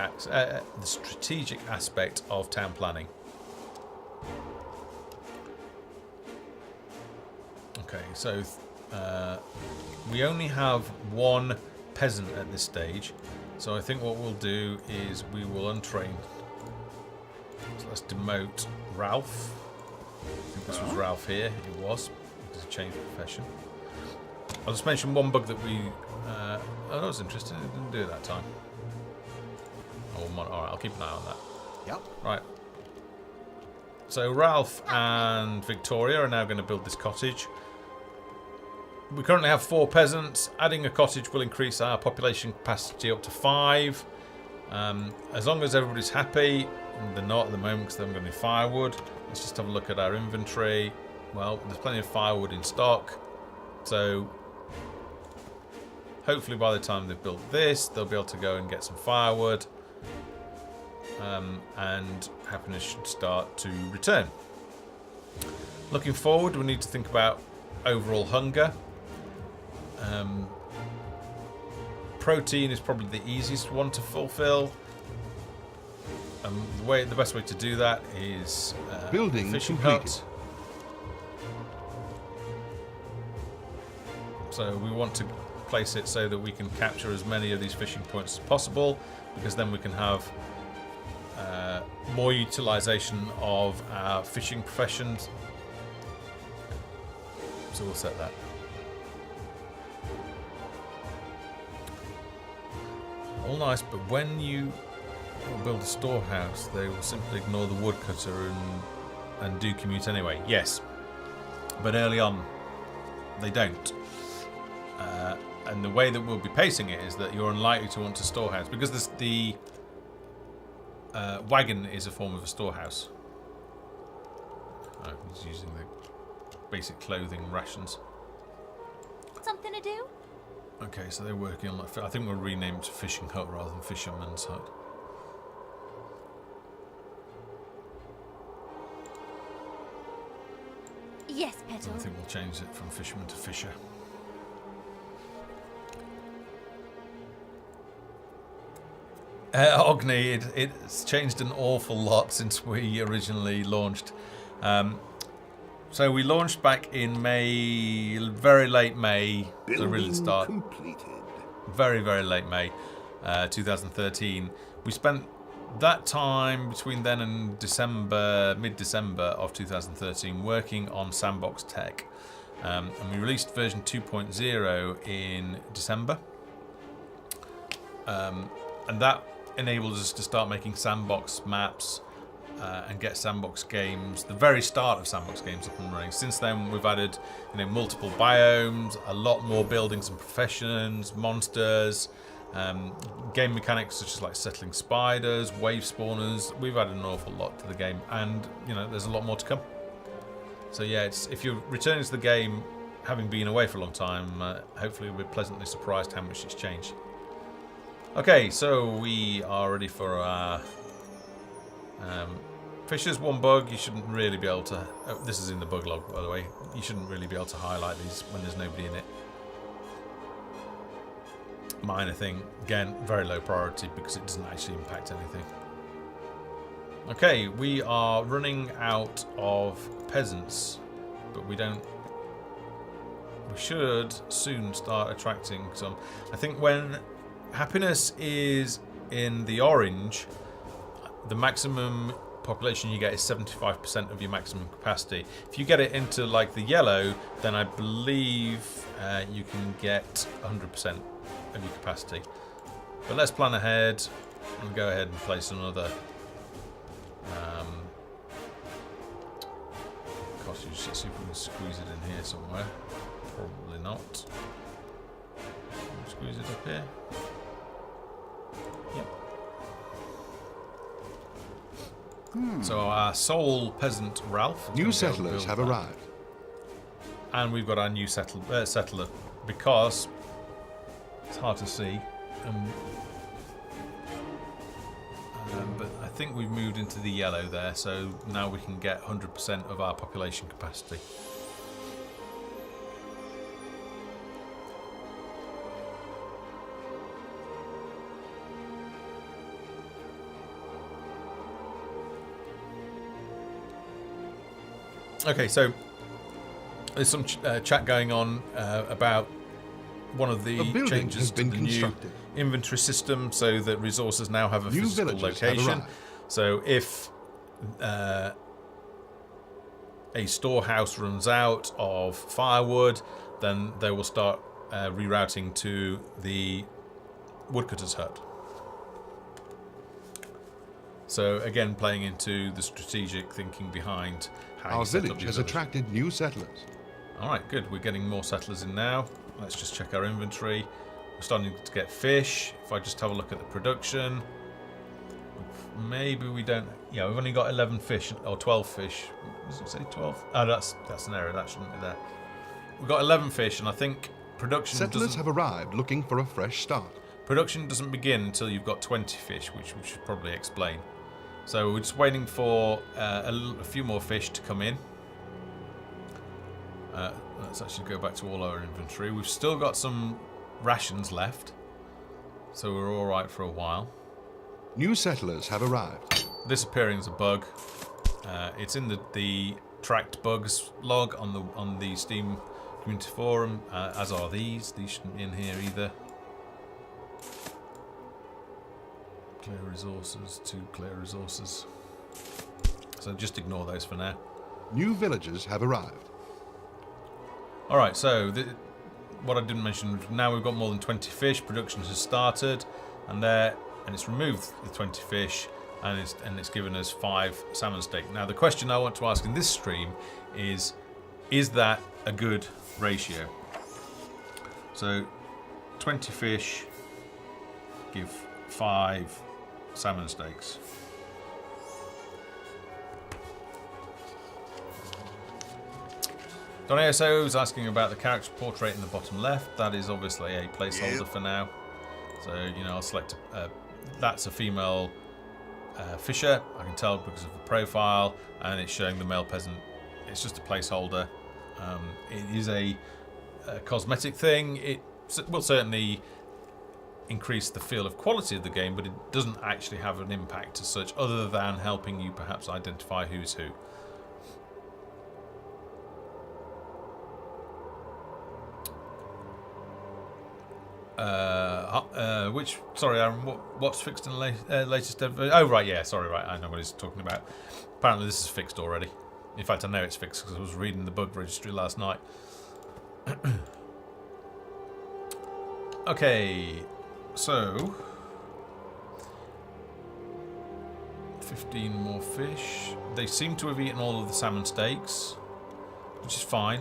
aspect of town planning. Okay, so we only have one peasant at this stage, so I think what we'll do is we will untrain. So let's demote Ralph. I think this was Ralph here. It was. It's a change of profession. I'll just mention one bug that we... oh, that was interesting. It didn't do it that time. Oh, alright, I'll keep an eye on that. Yep. Right. So Ralph and Victoria are now going to build this cottage. We currently have 4 peasants. Adding a cottage will increase our population capacity up to 5. As long as everybody's happy. They're not at the moment because they haven't got any firewood. Let's just have a look at our inventory. Well, there's plenty of firewood in stock. So hopefully by the time they've built this, they'll be able to go and get some firewood. And happiness should start to return. Looking forward, we need to think about overall hunger. Protein is probably the easiest one to fulfill. The best way to do that is Building fishing completed. hut. So we want to place it so that we can capture as many of these fishing points as possible, because then we can have more utilization of our fishing professions. So we'll set that. All nice, but when you build a storehouse, they will simply ignore the woodcutter and do commute anyway. Yes, but early on, they don't. And the way that we'll be pacing it is that you're unlikely to want a storehouse because the wagon is a form of a storehouse. He's using the basic clothing rations. Something to do? Okay, so they're working on that. I think we'll rename it to Fishing Hut rather than Fisherman's Hut. Yes, Petal. I think we'll change it from Fisherman to Fisher. Ogni, it's changed an awful lot since we originally launched. So we launched back in May, very late May, the real start. Completed. Very, very late May 2013. We spent that time between then and December, mid-December of 2013, working on sandbox tech. And we released version 2.0 in December. And that enabled us to start making sandbox maps and get sandbox games, the very start of sandbox games, up and running. Since then, we've added, multiple biomes, a lot more buildings and professions, monsters, game mechanics such as like settling spiders, wave spawners. We've added an awful lot to the game, and there's a lot more to come. So yeah, if you're returning to the game, having been away for a long time, hopefully you'll be pleasantly surprised how much it's changed. Okay, so we are ready for our fishers. One bug, you shouldn't really be able to... Oh, this is in the bug log, by the way. You shouldn't really be able to highlight these when there's nobody in it. Minor thing. Again, very low priority because it doesn't actually impact anything. Okay, we are running out of peasants, but we don't... We should soon start attracting some... I think when happiness is in the orange, the maximum population you get is 75% of your maximum capacity. If you get it into like the yellow, then I believe you can get 100% of your capacity. But let's plan ahead and go ahead and place another cottage. Let's see if we can squeeze it in here somewhere. Probably not. Squeeze it up here. Yep. So our sole peasant, Ralph. New settlers have arrived. And we've got our new settler because It's hard to see. But I think we've moved into the yellow there, so now we can get 100% of our population capacity. Okay, so there's some chat going on about one of the changes to the new inventory system, so that resources now have a physical location. So if a storehouse runs out of firewood, then they will start rerouting to the woodcutter's hut. So again, playing into the strategic thinking behind how our village has attracted new settlers. All right, good. We're getting more settlers in now. Let's just check our inventory. We're starting to get fish. If I just have a look at the production, maybe we don't. Yeah, we've only got 11 fish or 12 fish. Does it say 12? Oh, that's an error. That shouldn't be there. We've got 11 fish, and I think production. Settlers have arrived looking for a fresh start. Production doesn't begin until you've got 20 fish, which we should probably explain. So we're just waiting for a few more fish to come in. Let's actually go back to all our inventory. We've still got some rations left, so we're all right for a while. New settlers have arrived. Disappearing is a bug. It's in the tracked bugs log on the Steam community forum, as are these. These shouldn't be in here either. Clear resources, 2 clear resources. So just ignore those for now. New villagers have arrived. Alright, so what I didn't mention, now we've got more than 20 fish, production has started, and it's removed the 20 fish, and it's given us 5 salmon steak. Now the question I want to ask in this stream is that a good ratio? So 20 fish give 5 salmon steaks. Don ASO is asking about the character portrait in the bottom left. That is obviously a placeholder for now. So, I'll select that's a female fisher. I can tell because of the profile, and it's showing the male peasant. It's just a placeholder. It is a cosmetic thing. It will certainly increase the feel of quality of the game, but it doesn't actually have an impact as such, other than helping you perhaps identify who's who. Sorry, Aaron, what's fixed in the latest version? Oh, right, yeah, sorry, right, I know what he's talking about. Apparently this is fixed already. In fact, I know it's fixed because I was reading the bug registry last night. Okay, so 15 more fish. They seem to have eaten all of the salmon steaks, which is fine.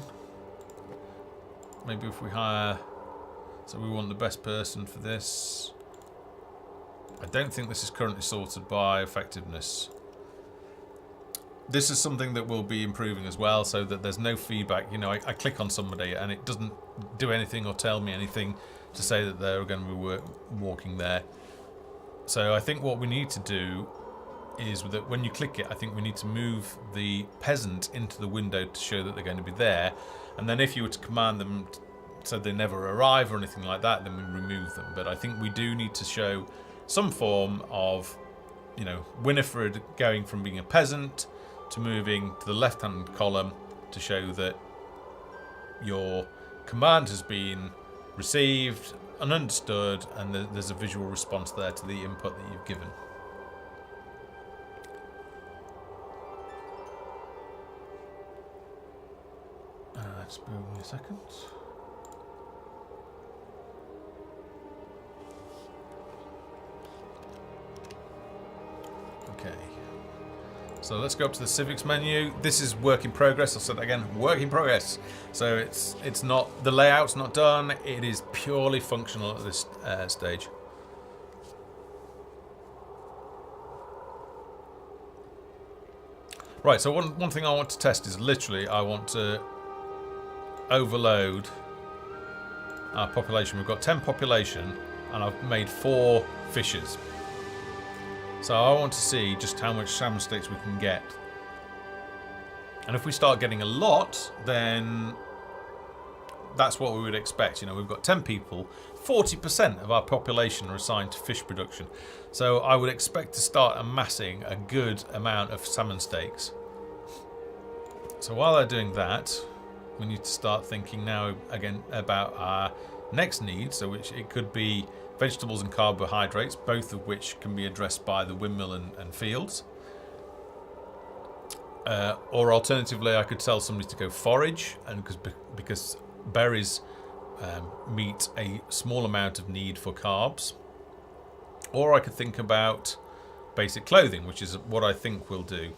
Maybe if we hire... So we want the best person for this. I don't think this is currently sorted by effectiveness. This is something that we'll be improving as well, so that there's no feedback. I click on somebody and it doesn't do anything or tell me anything to say that they're going to be walking there. So I think what we need to do is that when you click it, I think we need to move the peasant into the window to show that they're going to be there. And then if you were to command them so they never arrive or anything like that, then we remove them. But I think we do need to show some form of, Winifred going from being a peasant to moving to the left-hand column to show that your command has been received and understood, and there's a visual response there to the input that you've given. Just bear with me a second. Okay, so let's go up to the civics menu. This is work in progress. I'll say that again, work in progress. So it's not, the layout's not done. It is purely functional at this stage. Right, so one thing I want to test is literally I want to overload our population. We've got 10 population, and I've made 4 fishes. So I want to see just how much salmon steaks we can get. And if we start getting a lot, then that's what we would expect. You know, we've got 10 people, 40% of our population are assigned to fish production. So I would expect to start amassing a good amount of salmon steaks. So while they're doing that, we need to start thinking now again about our next need. So which it could be vegetables and carbohydrates, both of which can be addressed by the windmill and fields. Or alternatively, I could tell somebody to go forage, and because berries meet a small amount of need for carbs. Or I could think about basic clothing, which is what I think we'll do.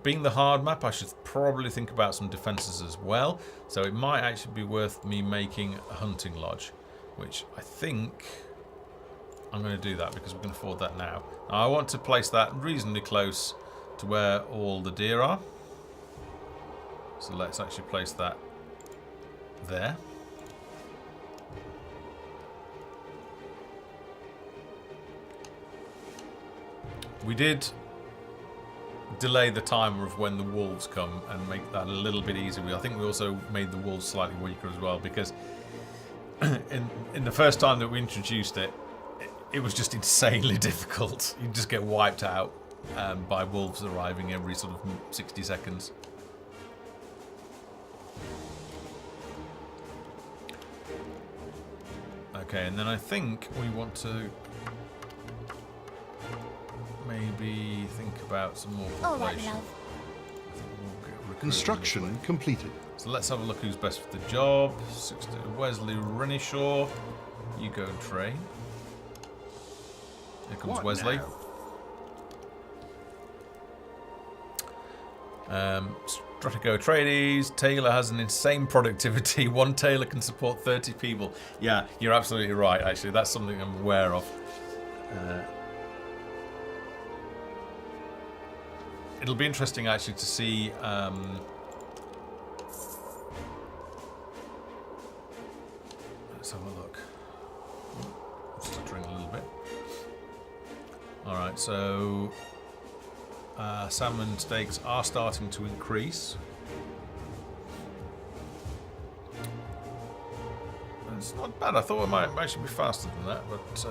Being the hard map, I should probably think about some defences as well. So it might actually be worth me making a hunting lodge, which I think I'm going to do that because we can afford that now. Now I want to place that reasonably close to where all the deer are. So let's actually place that there. We did delay the timer of when the wolves come and make that a little bit easier. I think we also made the wolves slightly weaker as well, because in the first time that we introduced it, it was just insanely difficult. You just get wiped out by wolves arriving every sort of 60 seconds. Okay, and then I think we want to maybe think about some more All right, population. love. I think we'll get recruited Construction this way. completed. So let's have a look who's best for the job. Wesley Renishaw, you go and train. Here comes What Wesley. now? Stratigo Trades. Taylor has an insane productivity. One Taylor can support 30 people. Yeah, you're absolutely right, actually. That's something I'm aware of. It'll be interesting, actually, to see... let's have a look. I'm stuttering a little bit. Alright, so... salmon steaks are starting to increase. And it's not bad. I thought it might actually be faster than that, but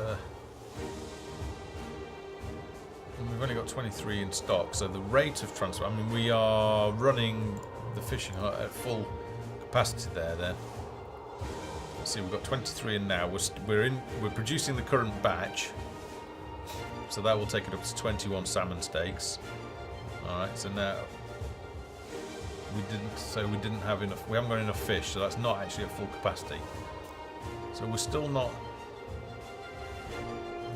we've only got 23 in stock. So the rate of transfer, I mean, we are running the fishing hut at full capacity there. Then let's see, we've got 23 in now. We're producing the current batch. So that will take it up to 21 salmon steaks. Alright, so now we didn't have enough, we haven't got enough fish, so that's not actually at full capacity. So we're still not,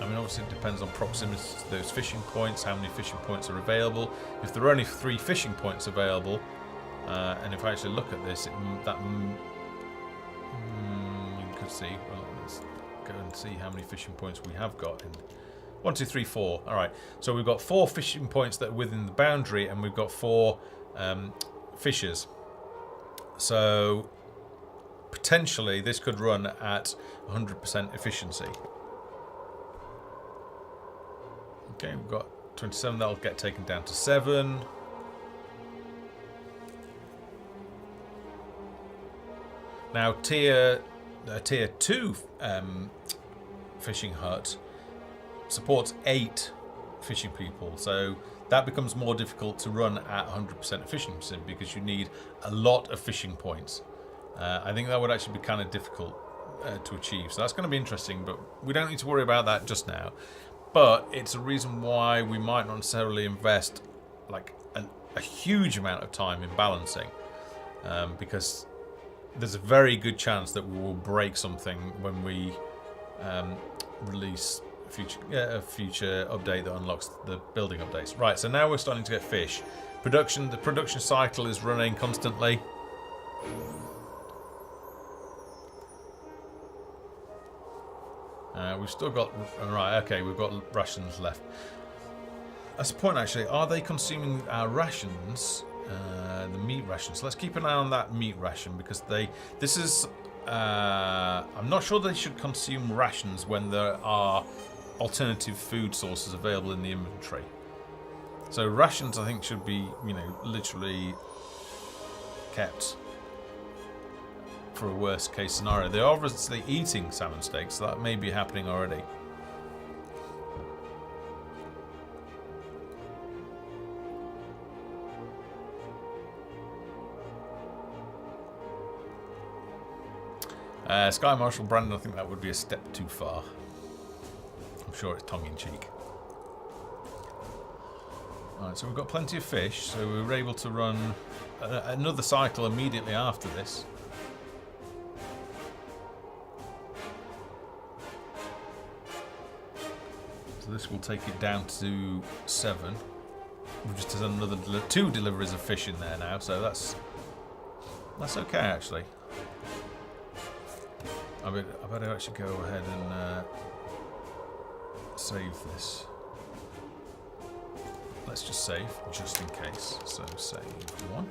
I mean, obviously it depends on proximity to those fishing points, how many fishing points are available. If there are only 3 fishing points available, and if I actually look at this, you could see, well, let's go and see how many fishing points we have got in. 1, 2, 3, 4. All right. So we've got 4 fishing points that are within the boundary, and we've got 4 fishers. So potentially this could run at 100% efficiency. Okay, we've got 27. That'll get taken down to 7. Now tier 2 fishing hut supports 8 fishing people, so that becomes more difficult to run at 100% efficiency because you need a lot of fishing points. I think that would actually be kind of difficult to achieve, so that's going to be interesting, but we don't need to worry about that just now. But it's a reason why we might not necessarily invest like a huge amount of time in balancing, because there's a very good chance that we will break something when we release a future update that unlocks the building updates. Right, so now we're starting to get fish. The production cycle is running constantly. We've still got, right, okay, we've got rations left. That's the point, actually. Are they consuming our rations? The meat rations. Let's keep an eye on that meat ration, because this is I'm not sure they should consume rations when there are alternative food sources available in the inventory. So rations, I think, should be, you know, literally kept for a worst case scenario. They're obviously eating salmon steaks, so that may be happening already. Sky Marshal Brandon, I think that would be a step too far. I'm sure it's tongue-in-cheek. Alright, so we've got plenty of fish, so we were able to run another cycle immediately after this. So this will take it down to 7. We've just done another 2 deliveries of fish in there now, so that's okay actually. I better actually go ahead and save this. Let's just save, just in case. So save 1.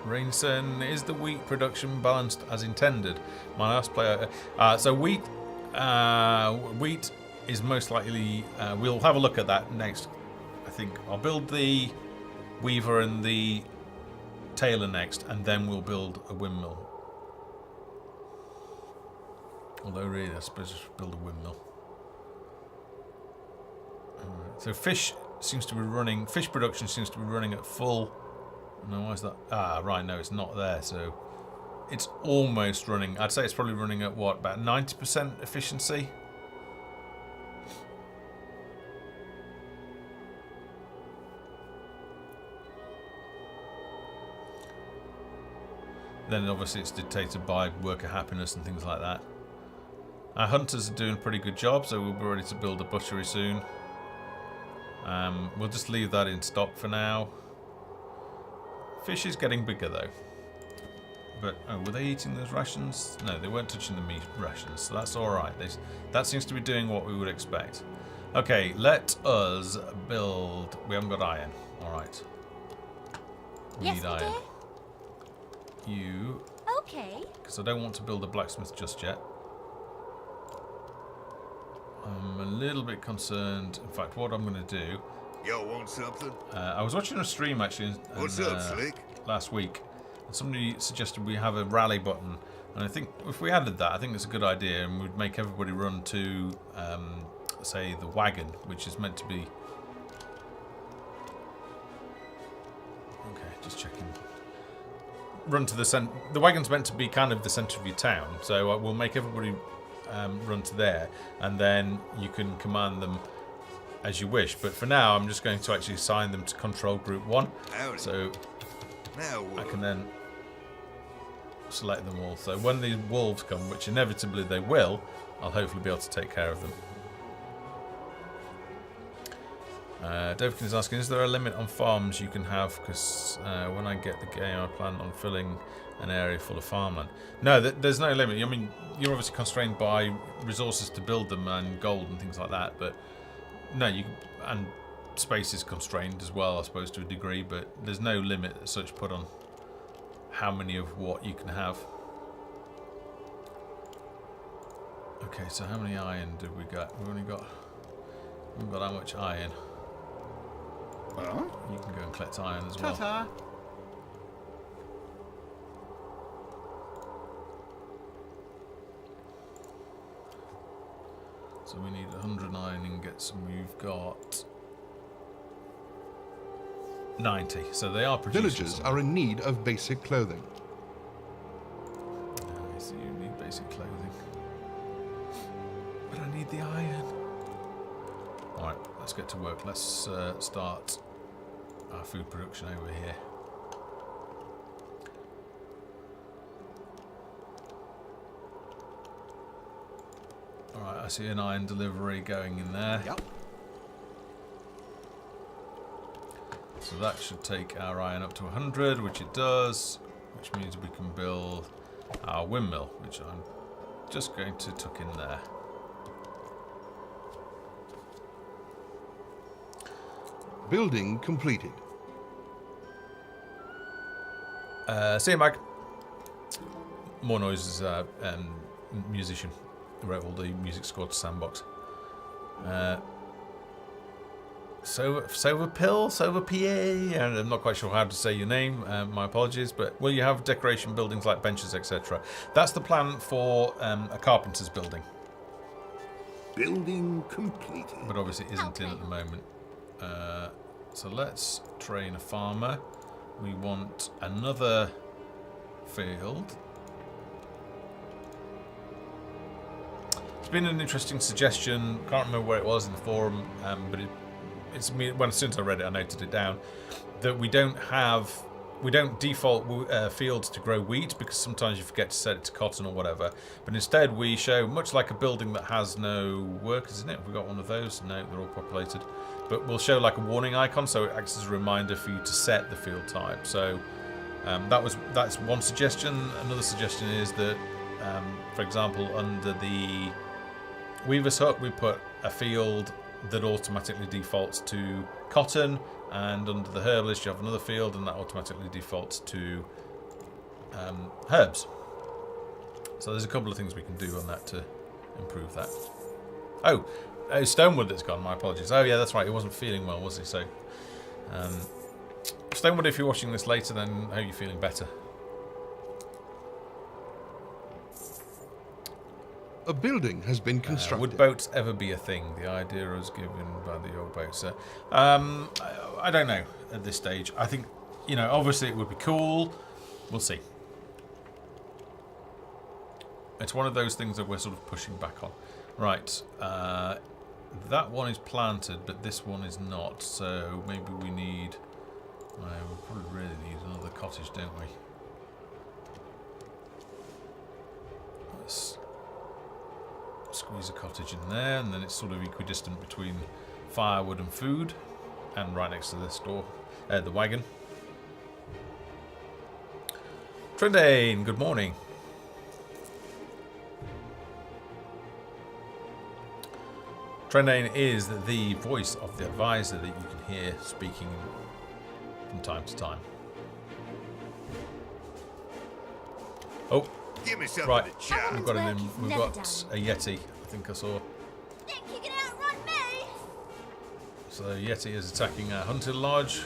Rainson, is the wheat production balanced as intended? My last player. So wheat is most likely. We'll have a look at that next. I think I'll build the weaver and the tailor next, and then we'll build a windmill. Although really, I suppose I should build a windmill. Alright, so fish seems to be running. Fish production seems to be running at full. No, why is that? Ah, right, no, it's not there, so it's almost running. I'd say it's probably running at what, about 90% efficiency? Then obviously it's dictated by worker happiness and things like that. Our hunters are doing a pretty good job, so we'll be ready to build a butchery soon. We'll just leave that in stock for now. Fish is getting bigger though. But, oh, were they eating those rations? No, they weren't touching the meat rations, so that's alright. That seems to be doing what we would expect. Okay, let us build... We haven't got iron. Alright. We need iron. You... Okay. Because I don't want to build a blacksmith just yet. I'm a little bit concerned. In fact, what I'm going to do... Yo, want something? I was watching a stream actually What's up, Slick? last week. And somebody suggested we have a rally button, and I think if we added that, I think it's a good idea, and we'd make everybody run to, say, the wagon, which is meant to be. Okay, just checking. Run to the The wagon's meant to be kind of the centre of your town, so we'll make everybody run to there, and then you can command them as you wish, but for now I'm just going to actually assign them to control group 1. Howdy. So Now I can then select them all. So when the wolves come, which inevitably they will, I'll hopefully be able to take care of them. Devkin is asking, is there a limit on farms you can have? Because when I get the game, I plan on filling an area full of farmland. No, there's no limit. I mean, you're obviously constrained by resources to build them and gold and things like that, but no, and space is constrained as well, I suppose, to a degree, but there's no limit as such put on how many of what you can have. Okay, so how many iron did we got? We haven't got that much iron. Well, You can go and collect iron as well. ta-ta. So we need 100 iron ingots, and we've got 90. So they are producing. Villagers are in need of basic clothing. I see you need basic clothing. But I need the iron. Alright, let's get to work. Let's start our food production over here. Alright, I see an iron delivery going in there. Yep. So that should take our iron up to 100, which it does, which means we can build our windmill, which I'm just going to tuck in there. Building completed. See you, Mike. More noises. Musician who wrote all the music score to Sandbox. Sova PA, and I'm not quite sure how to say your name. My apologies, but will you have decoration buildings like benches, etc.? That's the plan for a carpenter's building, Building completed. but obviously it isn't in at the moment. So let's train a farmer. We want another field. It's been an interesting suggestion. Can't remember where it was in the forum, but it's me. When as soon as I read it, I noted it down. That we don't default fields to grow wheat because sometimes you forget to set it to cotton or whatever. But instead, we show much like a building that has no workers in it. Have we got one of those? No, they're all populated. But we'll show like a warning icon, so it acts as a reminder for you to set the field type. So that's one suggestion. Another suggestion is that, for example, under the Weaver's Hut, we put a field that automatically defaults to cotton, and under the herbalist, you have another field, and that automatically defaults to herbs. So there's a couple of things we can do on that to improve that. Oh, Stonewood that's gone, my apologies. Oh yeah, that's right, he wasn't feeling well, was he? So, Stonewood, if you're watching this later, then how are you feeling better? A building has been constructed. Would boats ever be a thing? The idea was given by the old boats. I don't know at this stage. I think, obviously it would be cool. We'll see. It's one of those things that we're sort of pushing back on. Right. That one is planted, but this one is not. So maybe we need... we probably really need another cottage, don't we? Let's squeeze a cottage in there, and then it's sort of equidistant between firewood and food, and right next to the store, the wagon. Trendane, good morning. Trendane is the voice of the advisor that you can hear speaking from time to time. Oh. Give me something Right, to chat. we've got Work is we've never got done. a Yeti, I think I saw. Think you can outrun me? So Yeti is attacking our hunting lodge.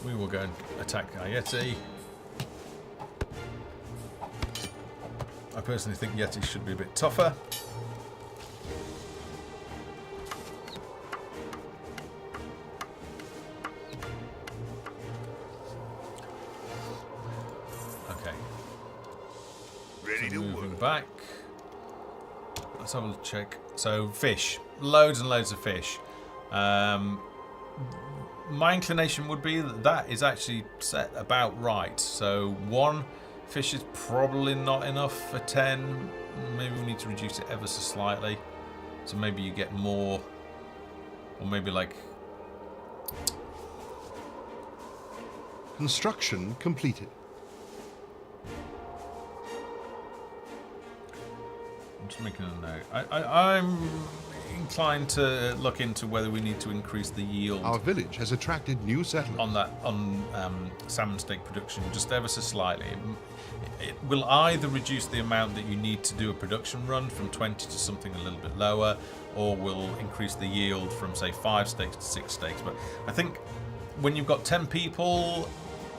We will go and attack our Yeti. I personally think Yeti should be a bit tougher. Ready to Moving work. back. Let's have a check. So fish, loads and loads of fish. My inclination would be that is actually set about right. So one fish is probably not enough for 10. Maybe we need to reduce it ever so slightly. So maybe you get more, or maybe like... Construction completed. I'm just making a note. I'm inclined to look into whether we need to increase the yield Our village has attracted new settlers. on salmon steak production just ever so slightly. It will either reduce the amount that you need to do a production run from 20 to something a little bit lower, or will increase the yield from say 5 steaks to 6 steaks. But I think when you've got 10 people,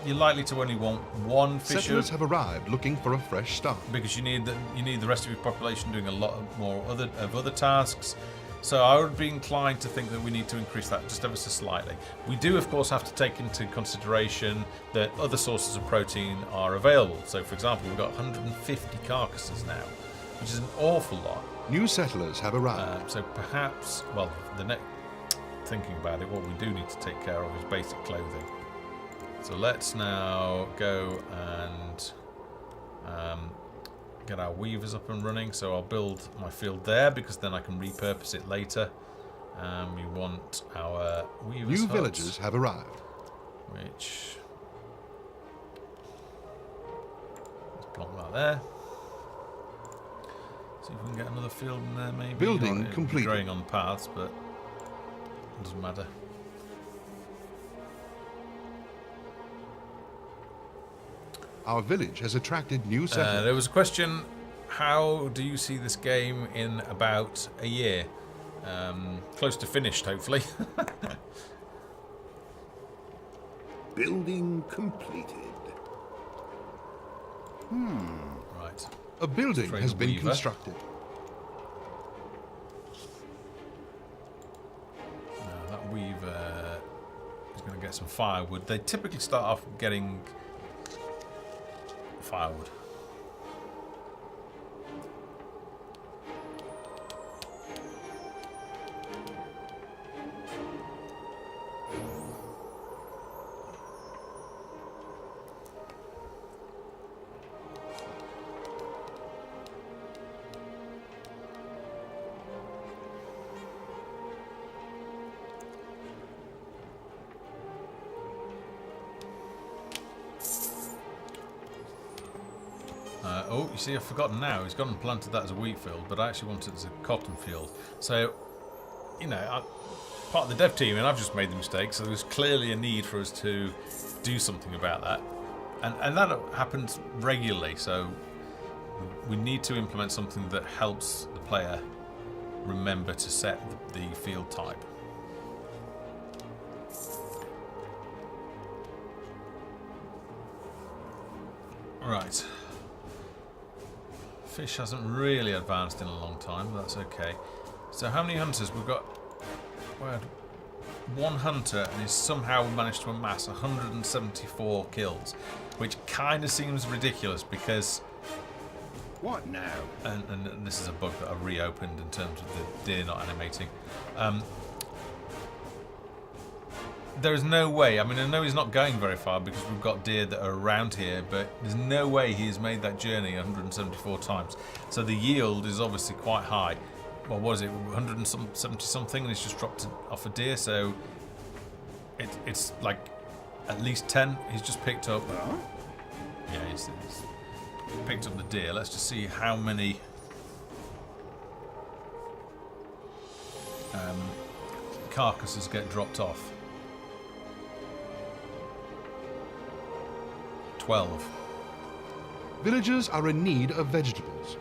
you're likely to only want one fisher. Settlers have arrived looking for a fresh start. Because you need the rest of your population doing a lot more other tasks. So I would be inclined to think that we need to increase that just ever so slightly. We do, of course, have to take into consideration that other sources of protein are available. So, for example, we've got 150 carcasses now, which is an awful lot. New settlers have arrived. So perhaps, well, thinking about it, what we do need to take care of is basic clothing. So let's now go and get our weavers up and running. So I'll build my field there because then I can repurpose it later. We want our weavers. New huts. villagers have arrived. which let's block that there. See if we can get another field in there, maybe. Building It'll be completed. growing on paths, but it doesn't matter. Our village has attracted new settlers. There was a question, how do you see this game in about a year? Close to finished, hopefully. Building completed. Right. A building Train has the been weaver. constructed. Now that weaver is going to get some firewood. They typically start off getting firewood. Oh, you see, I've forgotten now. He's gone and planted that as a wheat field, but I actually wanted it as a cotton field. So, you know, part of the dev team, and I've just made the mistake, so there's clearly a need for us to do something about that. And that happens regularly, so we need to implement something that helps the player remember to set the field type. Right. Fish hasn't really advanced in a long time, but that's okay. So how many hunters? We've got... We had one hunter and he's somehow managed to amass 174 kills, which kind of seems ridiculous because... What now? And this is a bug that I've reopened in terms of the deer not animating. There is no way, I mean, I know he's not going very far because we've got deer that are around here, but there's no way he's made that journey 174 times. So the yield is obviously quite high. Well, what is it, 170 something, and he's just dropped it off a deer, so it's like at least 10 he's just picked up. Yeah, he's picked up the deer. Let's just see how many carcasses get dropped off. 12. Villagers are in need of vegetables.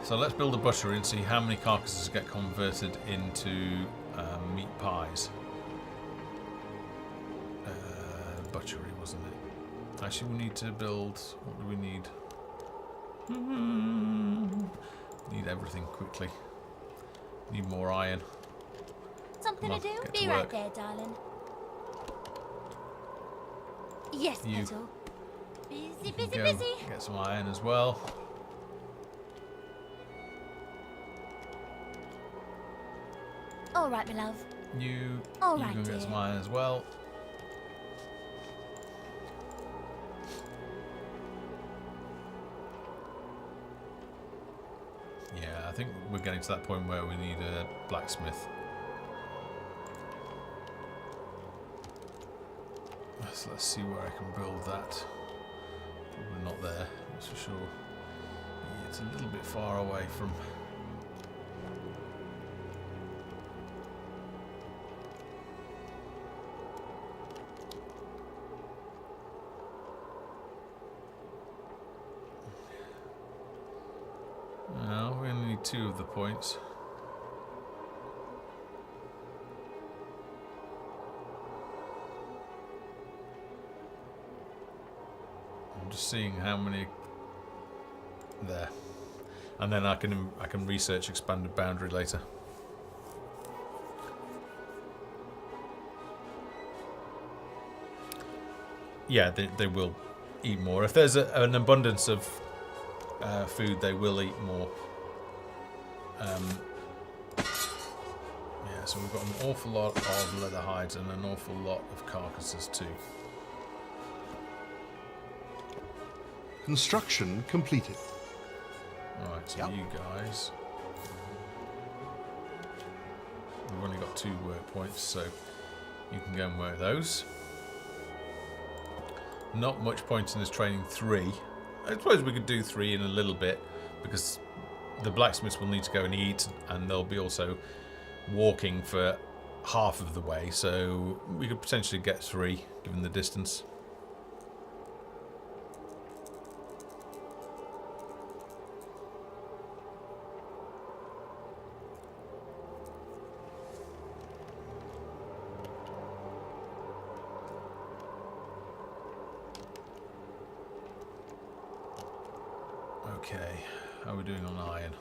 So let's build a butchery and see how many carcasses get converted into meat pies. Butchery, wasn't it? Actually, we need to build... What do we need? Need everything quickly. Need more iron. Something Come to on, do? get to Be right work. there, darling. Yes, You Petal. Busy, busy, Go busy. get some iron as well. All right, my love. You All go right, and dear. get some iron as well. Yeah, I think we're getting to that point where we need a blacksmith. So let's see where I can build that. Probably not there, that's for sure. Yeah, it's a little bit far away from... No, we only need 2 of the points. I'm just seeing how many there, and then I can research expanded boundary later. Yeah, they will eat more. If there's an abundance of food, they will eat more. Yeah, so we've got an awful lot of leather hides and an awful lot of carcasses too. Construction completed. Right, so Yep. you guys, we've only got 2 work points, so you can go and work those. not much point in us training 3. I suppose we could do 3 in a little bit, because the blacksmiths will need to go and eat, and they'll be also walking for half of the way, so we could potentially get 3 given the distance. Okay, how are we doing on iron?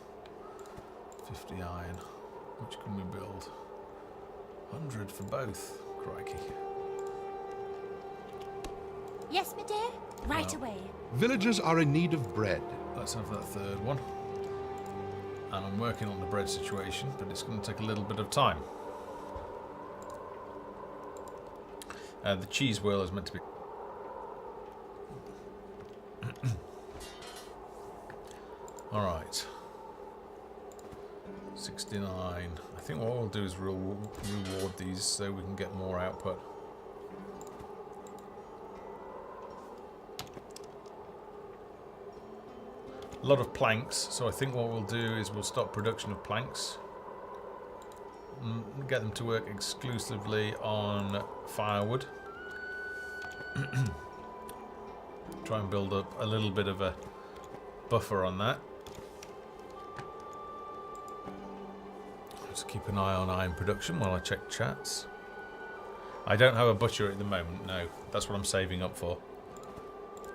50 iron. Which can we build? 100 for both. Crikey. Yes, my dear. Right away. Villagers are in need of bread. Let's have that third one. And I'm working on the bread situation, but it's going to take a little bit of time. The cheese wheel is meant to be... Alright. 69. I think what we'll do is reward these so we can get more output. A lot of planks, so I think what we'll do is we'll stop production of planks. Get them to work exclusively on firewood. Try and build up a little bit of a buffer on that. Just keep an eye on iron production while I check chats. I don't have a butcher at the moment, no. That's what I'm saving up for.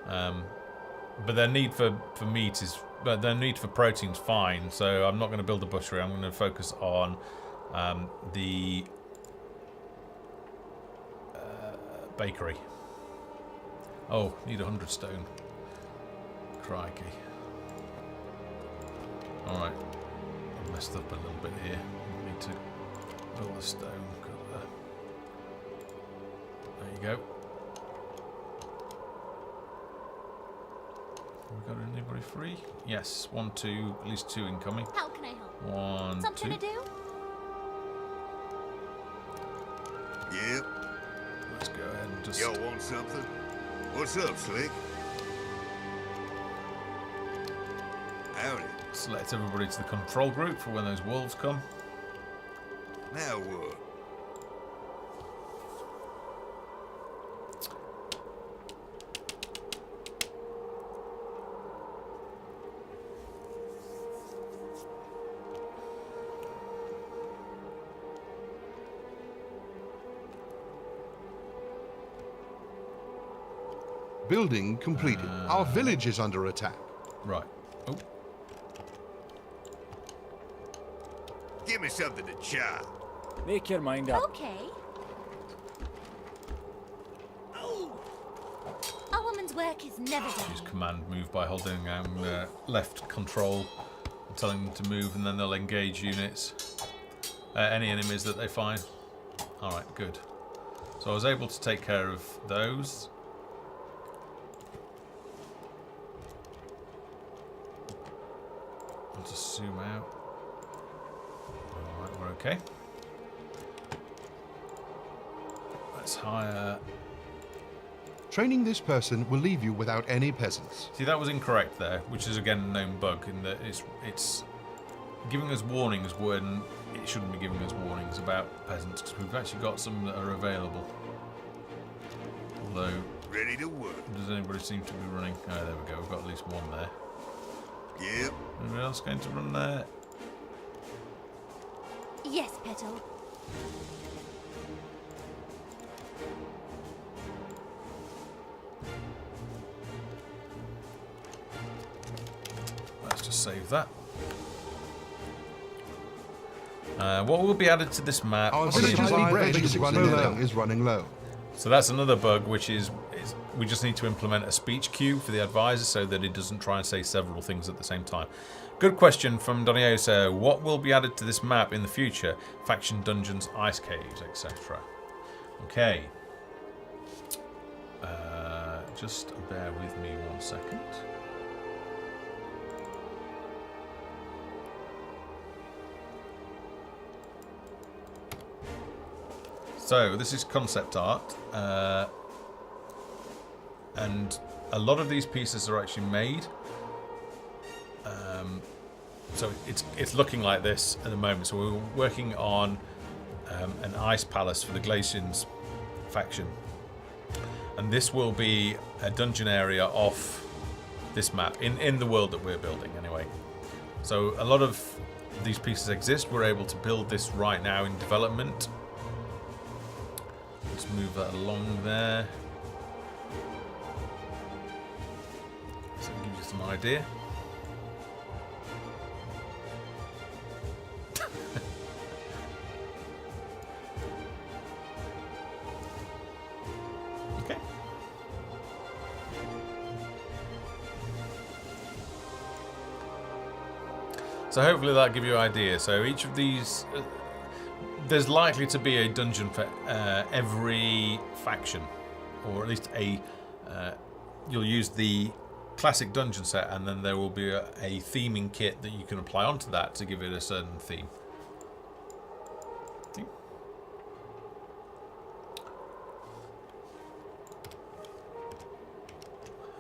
But their need for meat is... But their need for protein's fine, so I'm not going to build a butchery. I'm going to focus on the bakery. Oh, need 100 stone. Crikey. Alright. I messed up a little bit here. Need to build the stone. There you go. Have we got anybody free? Yes, 1, 2, at least 2 incoming. How can I help? 1, Something 2. to do? Yep. Let's go ahead and just... Y'all want something? What's up, Slick? Howdy. select everybody to the control group for when those wolves come. Now what? Building completed. Our village is under attack. Right. Oh. Give me something to chop. Make your mind up. Okay. A woman's work is never Use done. command move by holding left control and telling them to move, and then they'll engage units. Any enemies that they find. Alright, good. So I was able to take care of those. I'll just zoom out. Alright, we're okay. Let's hire... Training this person will leave you without any peasants. See, that was incorrect there, which is again a known bug in that it's giving us warnings when it shouldn't be giving us warnings about peasants, because we've actually got some that are available. Although, Ready to work. does anybody seem to be running? Oh, there we go, we've got at least one there. Yep. Anybody else going to run there? Yes, Petal. Let's just save that. What will be added to this map? Our is- village's bread is running low. So that's another bug, which is we just need to implement a speech cue for the advisor so that it doesn't try and say several things at the same time. Good question from Donioso. What will be added to this map in the future? Faction dungeons, ice caves, etc. Okay. Just bear with me 1 second. So this is concept art. and a lot of these pieces are actually made. So it's looking like this at the moment. So we're working on an ice palace for the Glacians faction, and this will be a dungeon area off this map in the world that we're building anyway. So a lot of these pieces exist. We're able to build this right now in development. Let's move that along there. So it gives you some idea. Okay. So hopefully that'll give you an idea. So each of these, there's likely to be a dungeon for every faction, or at least a. You'll use the classic dungeon set, and then there will be a theming kit that you can apply onto that to give it a certain theme.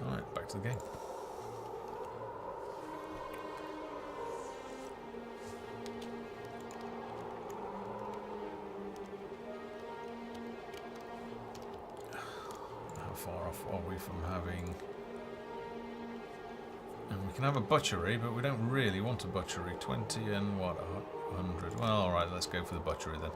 All right, back to the game. Far off are we from having... And we can have a butchery, but we don't really want a butchery. 20 and what? 100. Well, alright, let's go for the butchery then.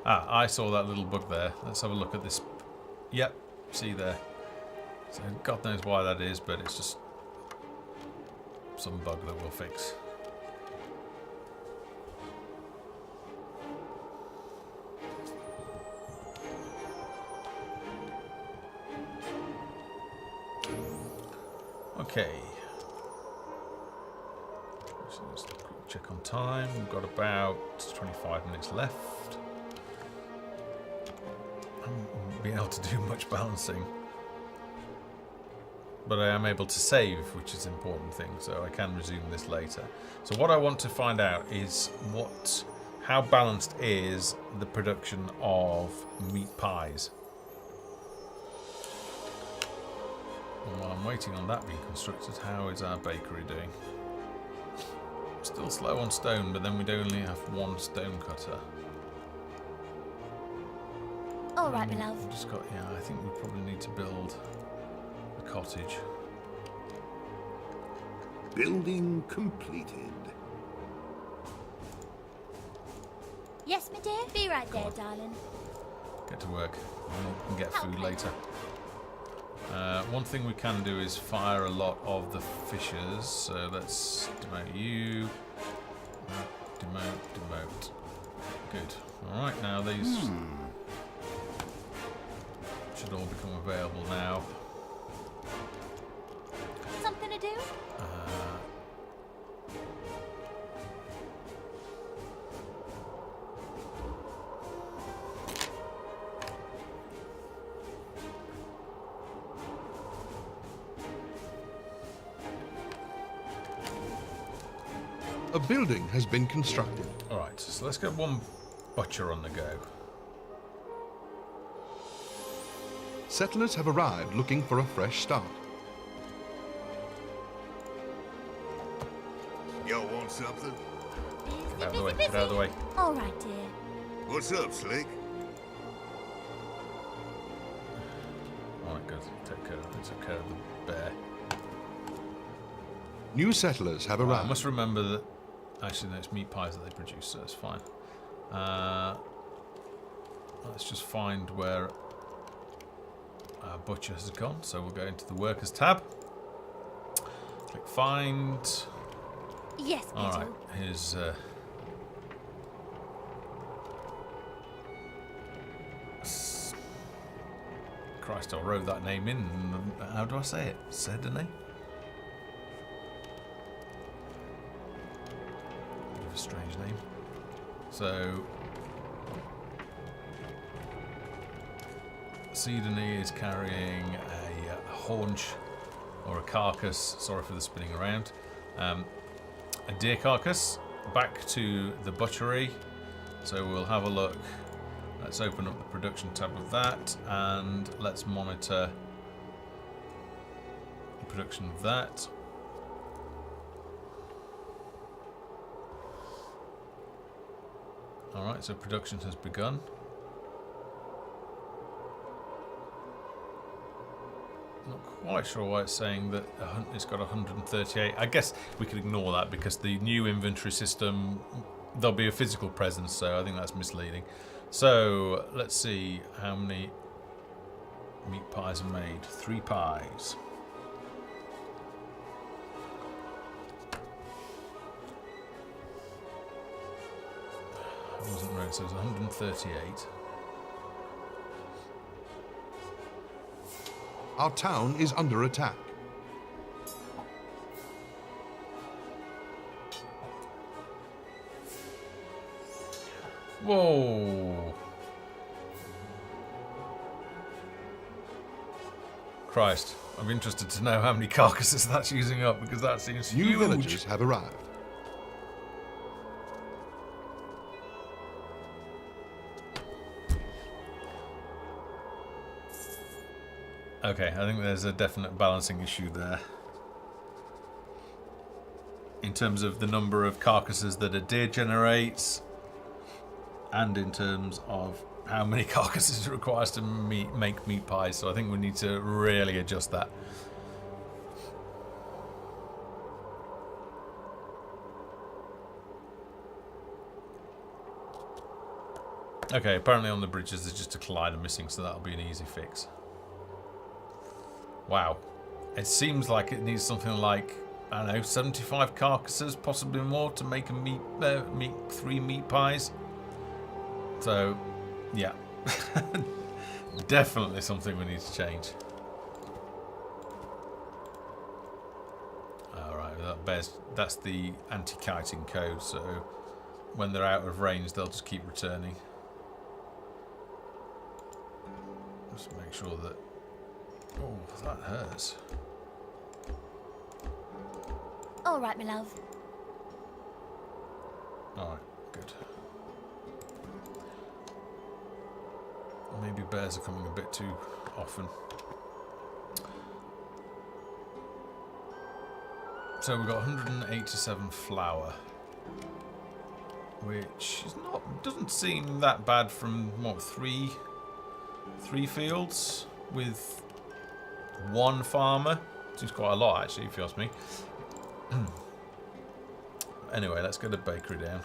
Ah, I saw that little bug there. Let's have a look at this. Yep, see there. So God knows why that is, but it's just some bug that we'll fix. Okay. So let's check on time. We've got about 25 minutes left. I haven't been able to do much balancing. But I am able to save, which is an important thing, so I can resume this later. So what I want to find out is how balanced is the production of meat pies. And while I'm waiting on that being constructed, how is our bakery doing? Still slow on stone, but then we'd only have one stone cutter. All right, my love. I think we probably need to build a cottage. Building completed. Yes, my dear. Be right there, darling. Get to work. We can get food later. One thing we can do is fire a lot of the fishers. So let's demote you. Demote. Good. Alright, now these should all become available now. Something to do? A building has been constructed. Alright, so let's get one butcher on the go. Settlers have arrived looking for a fresh start. Y'all want something? Get out of the way, get out of the way. All right, dear. What's up, Slick? Alright, good. Take care of the bear. New settlers have I arrived. must remember that. Actually, no, it's meat pies that they produce, so it's fine. Let's just find where our butcher has gone. So we'll go into the workers tab. Click find. Yes, Petal. Alright, here's. Christ, I wrote that name in. How do I say it? Sedene? A strange name. So Sedene is carrying a haunch or a carcass. Sorry for the spinning around. A deer carcass, back to the butchery. So we'll have a look. Let's open up the production tab of that, and let's monitor the production of that. Alright, so production has begun. Not quite sure why it's saying that it's got 138. I guess we could ignore that because the new inventory system, there'll be a physical presence, so I think that's misleading. So let's see how many meat pies are made. 3 pies. It wasn't right, so it was 138. Our town is under attack. Whoa! Christ, I'm interested to know how many carcasses that's using up because that seems New huge. villagers have arrived. Okay, I think there's a definite balancing issue there. In terms of the number of carcasses that a deer generates, and in terms of how many carcasses it requires to make meat pies. So I think we need to really adjust that. Okay, apparently on the bridges there's just a collider missing, so that'll be an easy fix. Wow. It seems like it needs something like, I don't know, 75 carcasses, possibly more, to make a 3 meat pies. So, yeah. Definitely something we need to change. Alright, that's the anti-kiting code, so when they're out of range they'll just keep returning. Just make sure that... Oh, that hurts. All right, my love. Alright, good. Maybe bears are coming a bit too often. So we've got 187 flour, which is doesn't seem that bad from what, three fields with 1 farmer. Seems quite a lot actually, if you ask me. Anyway, let's get the bakery down.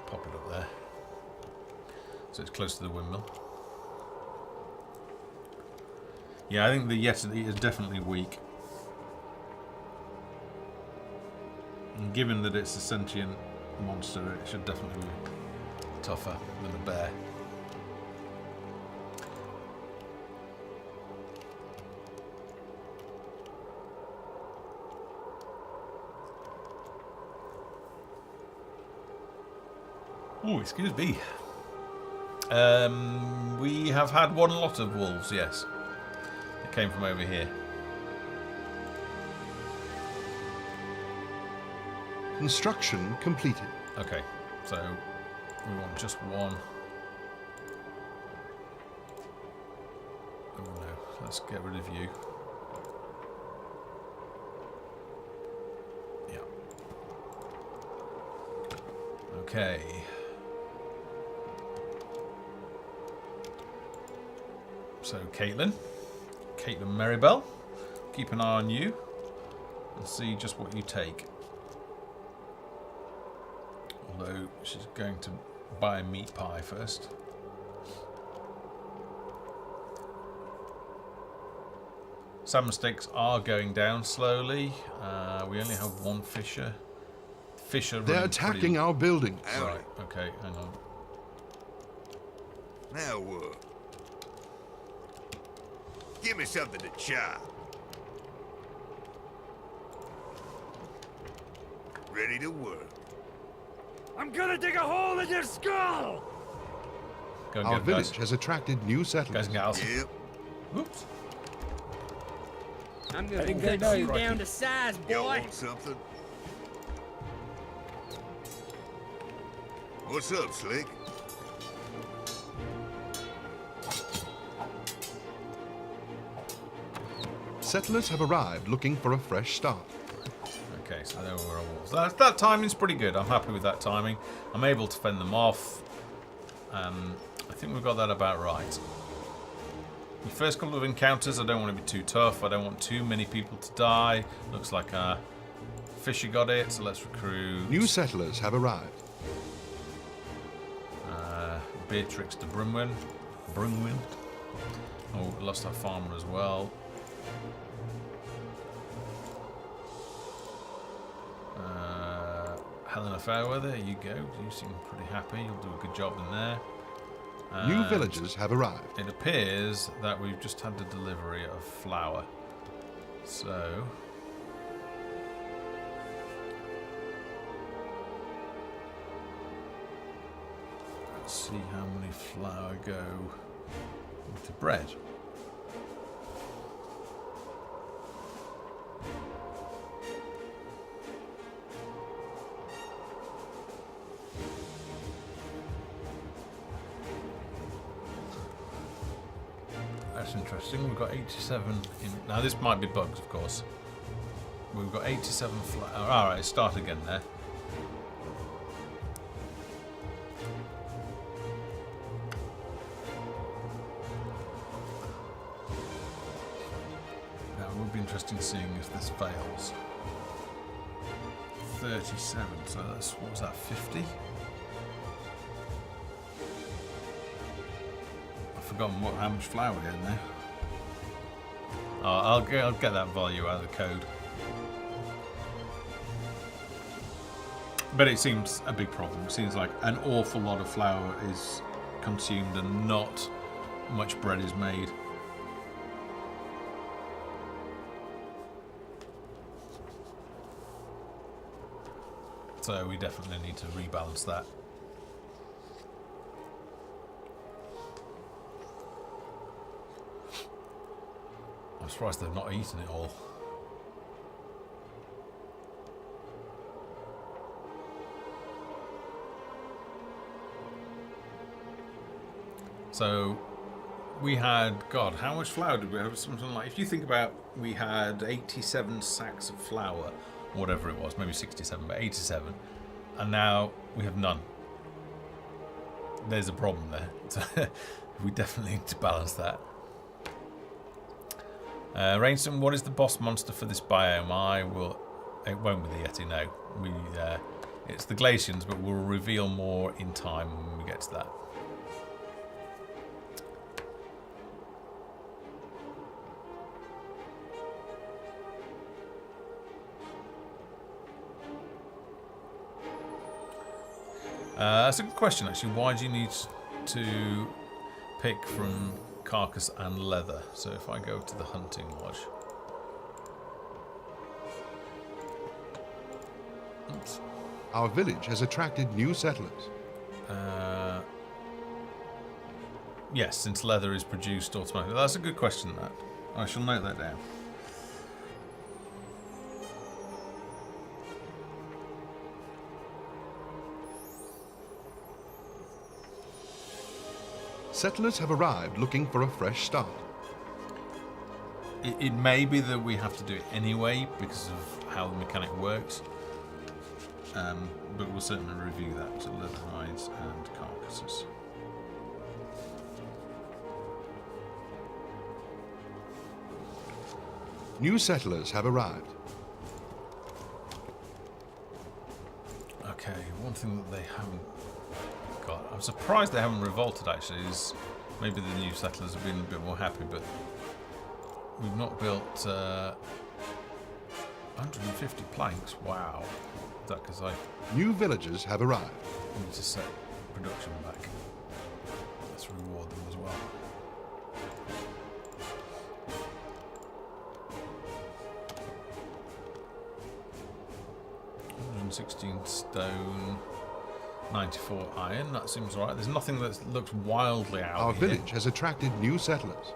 Pop it up there. So it's close to the windmill. Yeah, I think the Yeti is definitely weak. And given that it's a sentient monster, it should definitely be tougher than a bear. Oh, excuse me. We have had 1 lot of wolves, yes. It came from over here. Construction completed. Okay, so we want just 1. Oh no, let's get rid of you. Yeah. Okay. So Caitlin Merrybell, keep an eye on you and see just what you take. Although she's going to buy a meat pie first. Salmon steaks are going down slowly. We only have 1 fisher. They're attacking our building. Right, okay, hang on. Now what? Give me something to chop. Ready to work. I'm gonna dig a hole in your skull! Go and Our get them, village guys. has attracted new Guys settlers. and gals. Yep. Whoops. I'm gonna cut you down to size, Y'all boy. want something? What's up, Slick? Settlers have arrived looking for a fresh start. Okay, so there were walls. That timing's pretty good. I'm happy with that timing. I'm able to fend them off. I think we've got that about right. The first couple of encounters, I don't want to be too tough. I don't want too many people to die. Looks like Fisher got it, so let's recruit. New settlers have arrived. Beatrix to Brunwyn. Oh, we lost our farmer as well. Helena Fairweather, here you go. You seem pretty happy. You'll do a good job in there. New villagers have arrived. It appears that we've just had the delivery of flour. So... let's see how many flour go into bread. That's interesting. We've got 87 in... now this might be bugs, of course. We've got 87 flour. Alright, start again there. Now it will be interesting seeing if this fails. 37, so that's, what was that, 50? I've forgotten how much flour we had in there. Oh, I'll get that value out of the code. But it seems a big problem. It seems like an awful lot of flour is consumed and not much bread is made. So we definitely need to rebalance that. I'm surprised they've not eaten it all. So we had, God, how much flour did we have? Something like, if you think about, we had 87 sacks of flour, whatever it was, maybe 67, but 87, and now we have none. There's a problem there. We definitely need to balance that. Rainston, what is the boss monster for this biome? It won't be the Yeti, no. It's the Glacians, but we'll reveal more in time when we get to that. That's a good question, actually. Why do you need to pick from carcass and leather? So if I go to the hunting lodge. Oops. Our village has attracted new settlers. Yes, since leather is produced automatically. That's a good question, that. I shall note that down. Settlers have arrived looking for a fresh start. It may be that we have to do it anyway because of how the mechanic works. But we'll certainly review that. So leather hides and carcasses. New settlers have arrived. Okay, one thing that they haven't got, I'm surprised they haven't revolted actually, is maybe the new settlers have been a bit more happy, but we've not built 150 planks. Wow. Is that because I New villagers have arrived. need to set production back? Let's reward them as well. $116 stone, 94 iron. That seems right. There's nothing that looks wildly out Our here. village has attracted new settlers.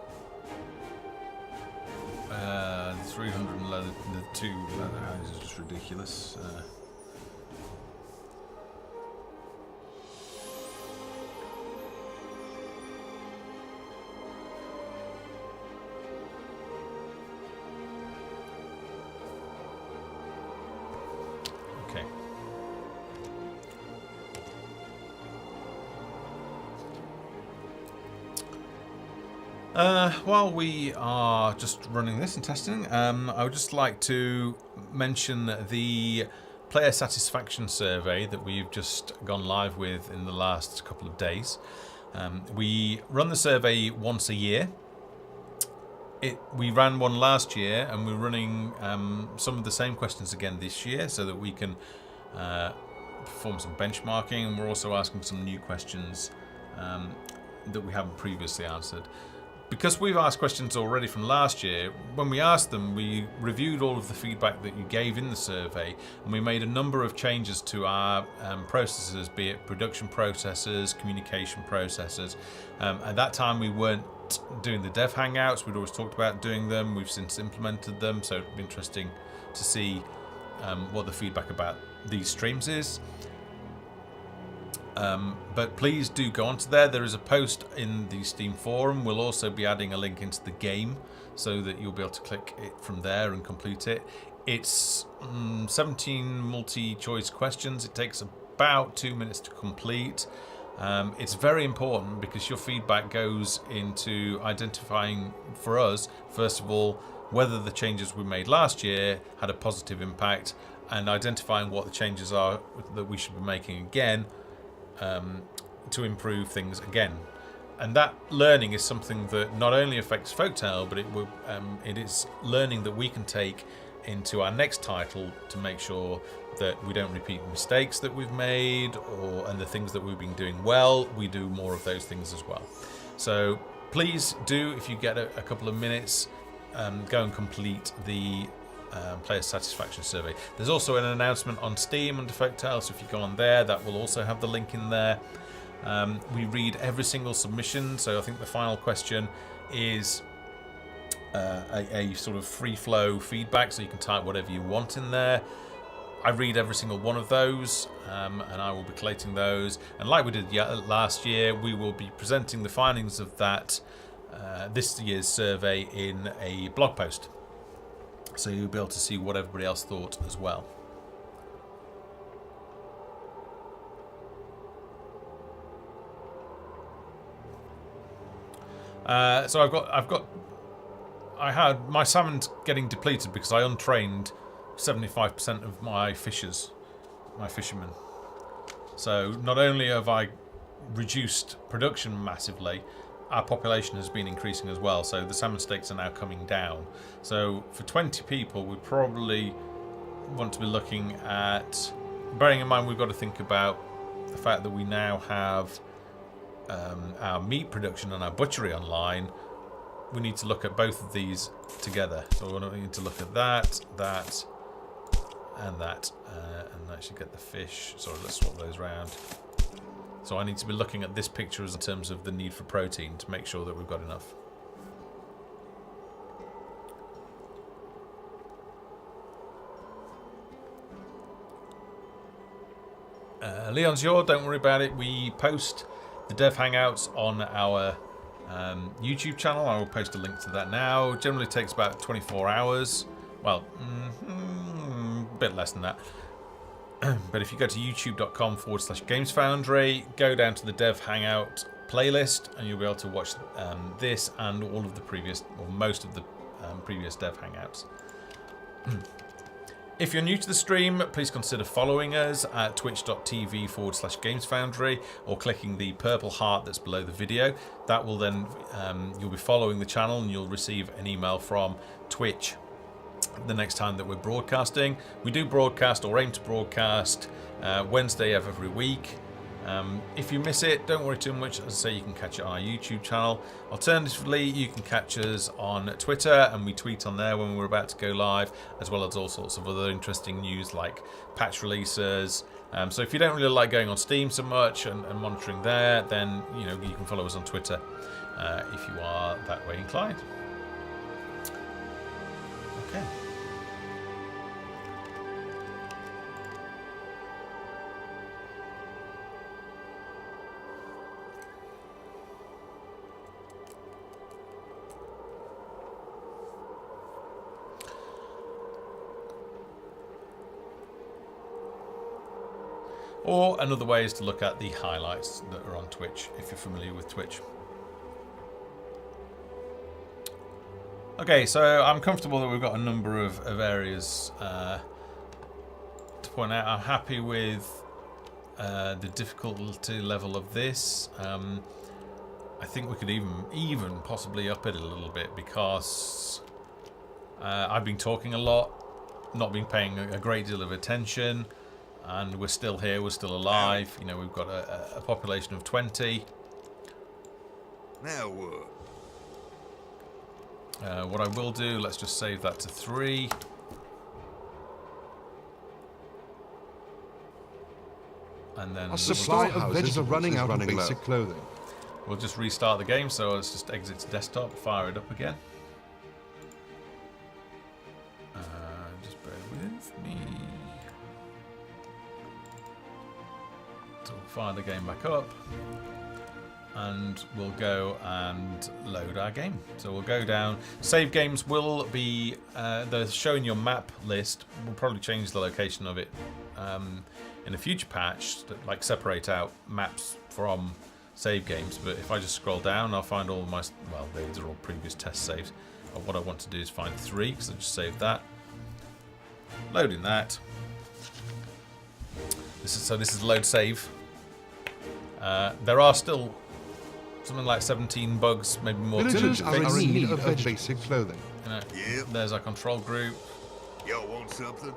There's 300 leather, the 2 leather houses is just ridiculous. Okay. While we are just running this and testing, I would just like to mention the player satisfaction survey that we've just gone live with in the last couple of days. We run the survey once a year. We ran one last year, and we're running some of the same questions again this year so that we can perform some benchmarking, and we're also asking some new questions that we haven't previously answered. Because we've asked questions already from last year, when we asked them, we reviewed all of the feedback that you gave in the survey, and we made a number of changes to our processes, be it production processes, communication processes. At that time, we weren't doing the dev hangouts. We'd always talked about doing them. We've since implemented them, so it'd be interesting to see what the feedback about these streams is. But please do go onto there. There is a post in the Steam forum. We'll also be adding a link into the game so that you'll be able to click it from there and complete it. It's 17 multi-choice questions. It takes about 2 minutes to complete. It's very important because your feedback goes into identifying for us, first of all, whether the changes we made last year had a positive impact, and identifying what the changes are that we should be making again to improve things again. And that learning is something that not only affects Folktale, but it is learning that we can take into our next title to make sure that we don't repeat mistakes that we've made, and the things that we've been doing well, we do more of those things as well. So please do, if you get a couple of minutes, go and complete the player satisfaction survey. There's also an announcement on Steam under Folktale, so if you go on there, that will also have the link in there. We read every single submission, so I think the final question is a sort of free flow feedback, so you can type whatever you want in there. I read every single one of those, and I will be collating those, and like we did last year, we will be presenting the findings of that this year's survey in a blog post, so you'll be able to see what everybody else thought as well. So I had my salmon's getting depleted because I untrained 75% of my fishermen. So not only have I reduced production massively, our population has been increasing as well. So the salmon stakes are now coming down. So for 20 people, we probably want to be looking at, bearing in mind we've got to think about the fact that we now have our meat production and our butchery online. We need to look at both of these together. So we need to look at that, and actually get the fish. Sorry, let's swap those around. So I need to be looking at this picture in terms of the need for protein to make sure that we've got enough. Leon's Yaw, don't worry about it. We post the Dev Hangouts on our YouTube channel. I will post a link to that now. Generally takes about 24 hours. Well, a bit less than that. But if you go to youtube.com/GamesFoundry, go down to the Dev Hangout playlist, and you'll be able to watch this and all of the previous, or most of the previous Dev Hangouts. If you're new to the stream, please consider following us at twitch.tv/GamesFoundry, or clicking the purple heart that's below the video. That will then, you'll be following the channel, and you'll receive an email from Twitch the next time that we're broadcasting. We do broadcast, or aim to broadcast, Wednesday of every week. If you miss it, don't worry too much. As I say, you can catch it on our YouTube channel. Alternatively, you can catch us on Twitter, and we tweet on there when we're about to go live, as well as all sorts of other interesting news like patch releases. So if you don't really like going on Steam so much and monitoring there, then you can follow us on Twitter if you are that way inclined. Okay. Or another way is to look at the highlights that are on Twitch, if you're familiar with Twitch. Okay, so I'm comfortable that we've got a number of areas to point out. I'm happy with the difficulty level of this. I think we could even possibly up it a little bit, because I've been talking a lot, not been paying a great deal of attention. And we're still here, we're still alive. You know, we've got a population of 20. Now what? What I will do, let's just save that to 3. And then Our supply of vegetables is running out of basic clothing. We'll just restart the game, so let's just exit to desktop, fire it up again. Just bear with me. So we'll fire the game back up, and we'll go and load our game. So we'll go down. Save games will be they're showing your map list. We'll probably change the location of it in a future patch, to, like, separate out maps from save games. But if I just scroll down, I'll find all my, well, these are all previous test saves. But what I want to do is find 3, because I just saved that. Loading that. This is load save. There are still something like 17 bugs, maybe more. Villagers are in need of basic clothing. You know, Yep. There's our control group. Y'all want something?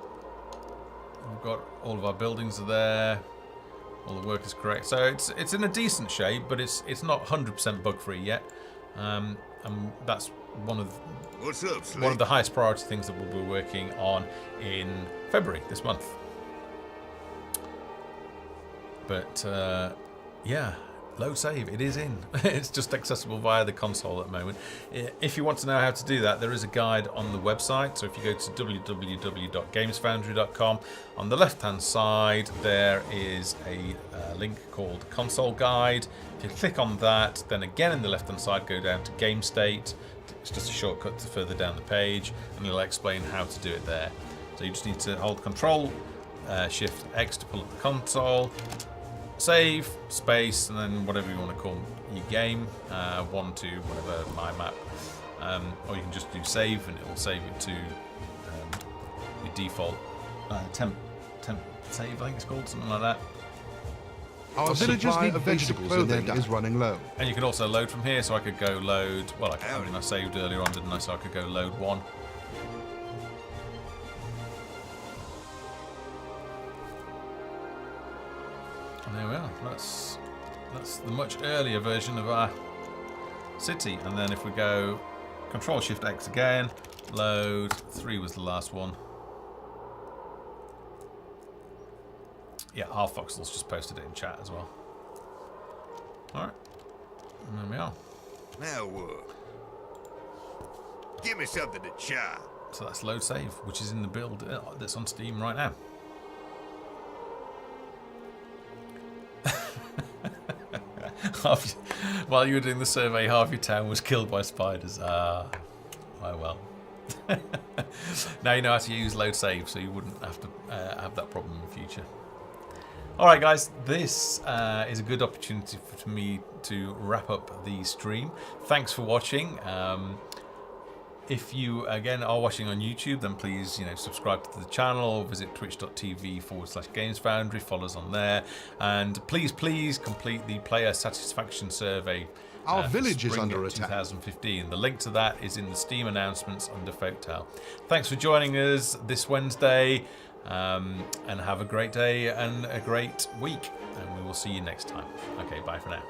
We've got all of our buildings are there. All the work is correct. So it's in a decent shape, but it's not 100% bug free yet. And that's one of What's up, Slick? one of the highest priority things that we'll be working on in February this month. But yeah, load save, it is in. It's just accessible via the console at the moment. If you want to know how to do that, there is a guide on the website. So if you go to www.gamesfoundry.com, on the left hand side there is a link called console guide. If you click on that, then again in the left hand side go down to game state. It's just a shortcut to further down the page, and it'll explain how to do it there. So you just need to hold Control Shift X to pull up the console, save, space, and then whatever you want to call your game, 1, 2, whatever, my map. Or you can just do save, and it will save it to your default temp save, I think it's called, something like that. Our villagers need vegetables and their is running low. And you can also load from here, so I could go load, well, I mean, I saved earlier on, didn't I? So I could go load 1. And there we are. That's the much earlier version of our city. And then if we go Control Shift X again, load 3 was the last one. Yeah, Foxel's just posted it in chat as well. Alright. And there we are. Now what? Give me something to chop. So that's load save, which is in the build that's on Steam right now. While you were doing the survey, half your town was killed by spiders. Oh well. Now you know how to use load save, so you wouldn't have to have that problem in the future. Alright guys, this is a good opportunity for me to wrap up the stream. Thanks for watching. If you, again, are watching on YouTube, then please, subscribe to the channel, or visit twitch.tv/GamesFoundry, follow us on there. And please complete the player satisfaction survey. Our village is under attack. 2015. The link to that is in the Steam announcements under Folktale. Thanks for joining us this Wednesday. And have a great day and a great week, and we will see you next time. Okay, bye for now.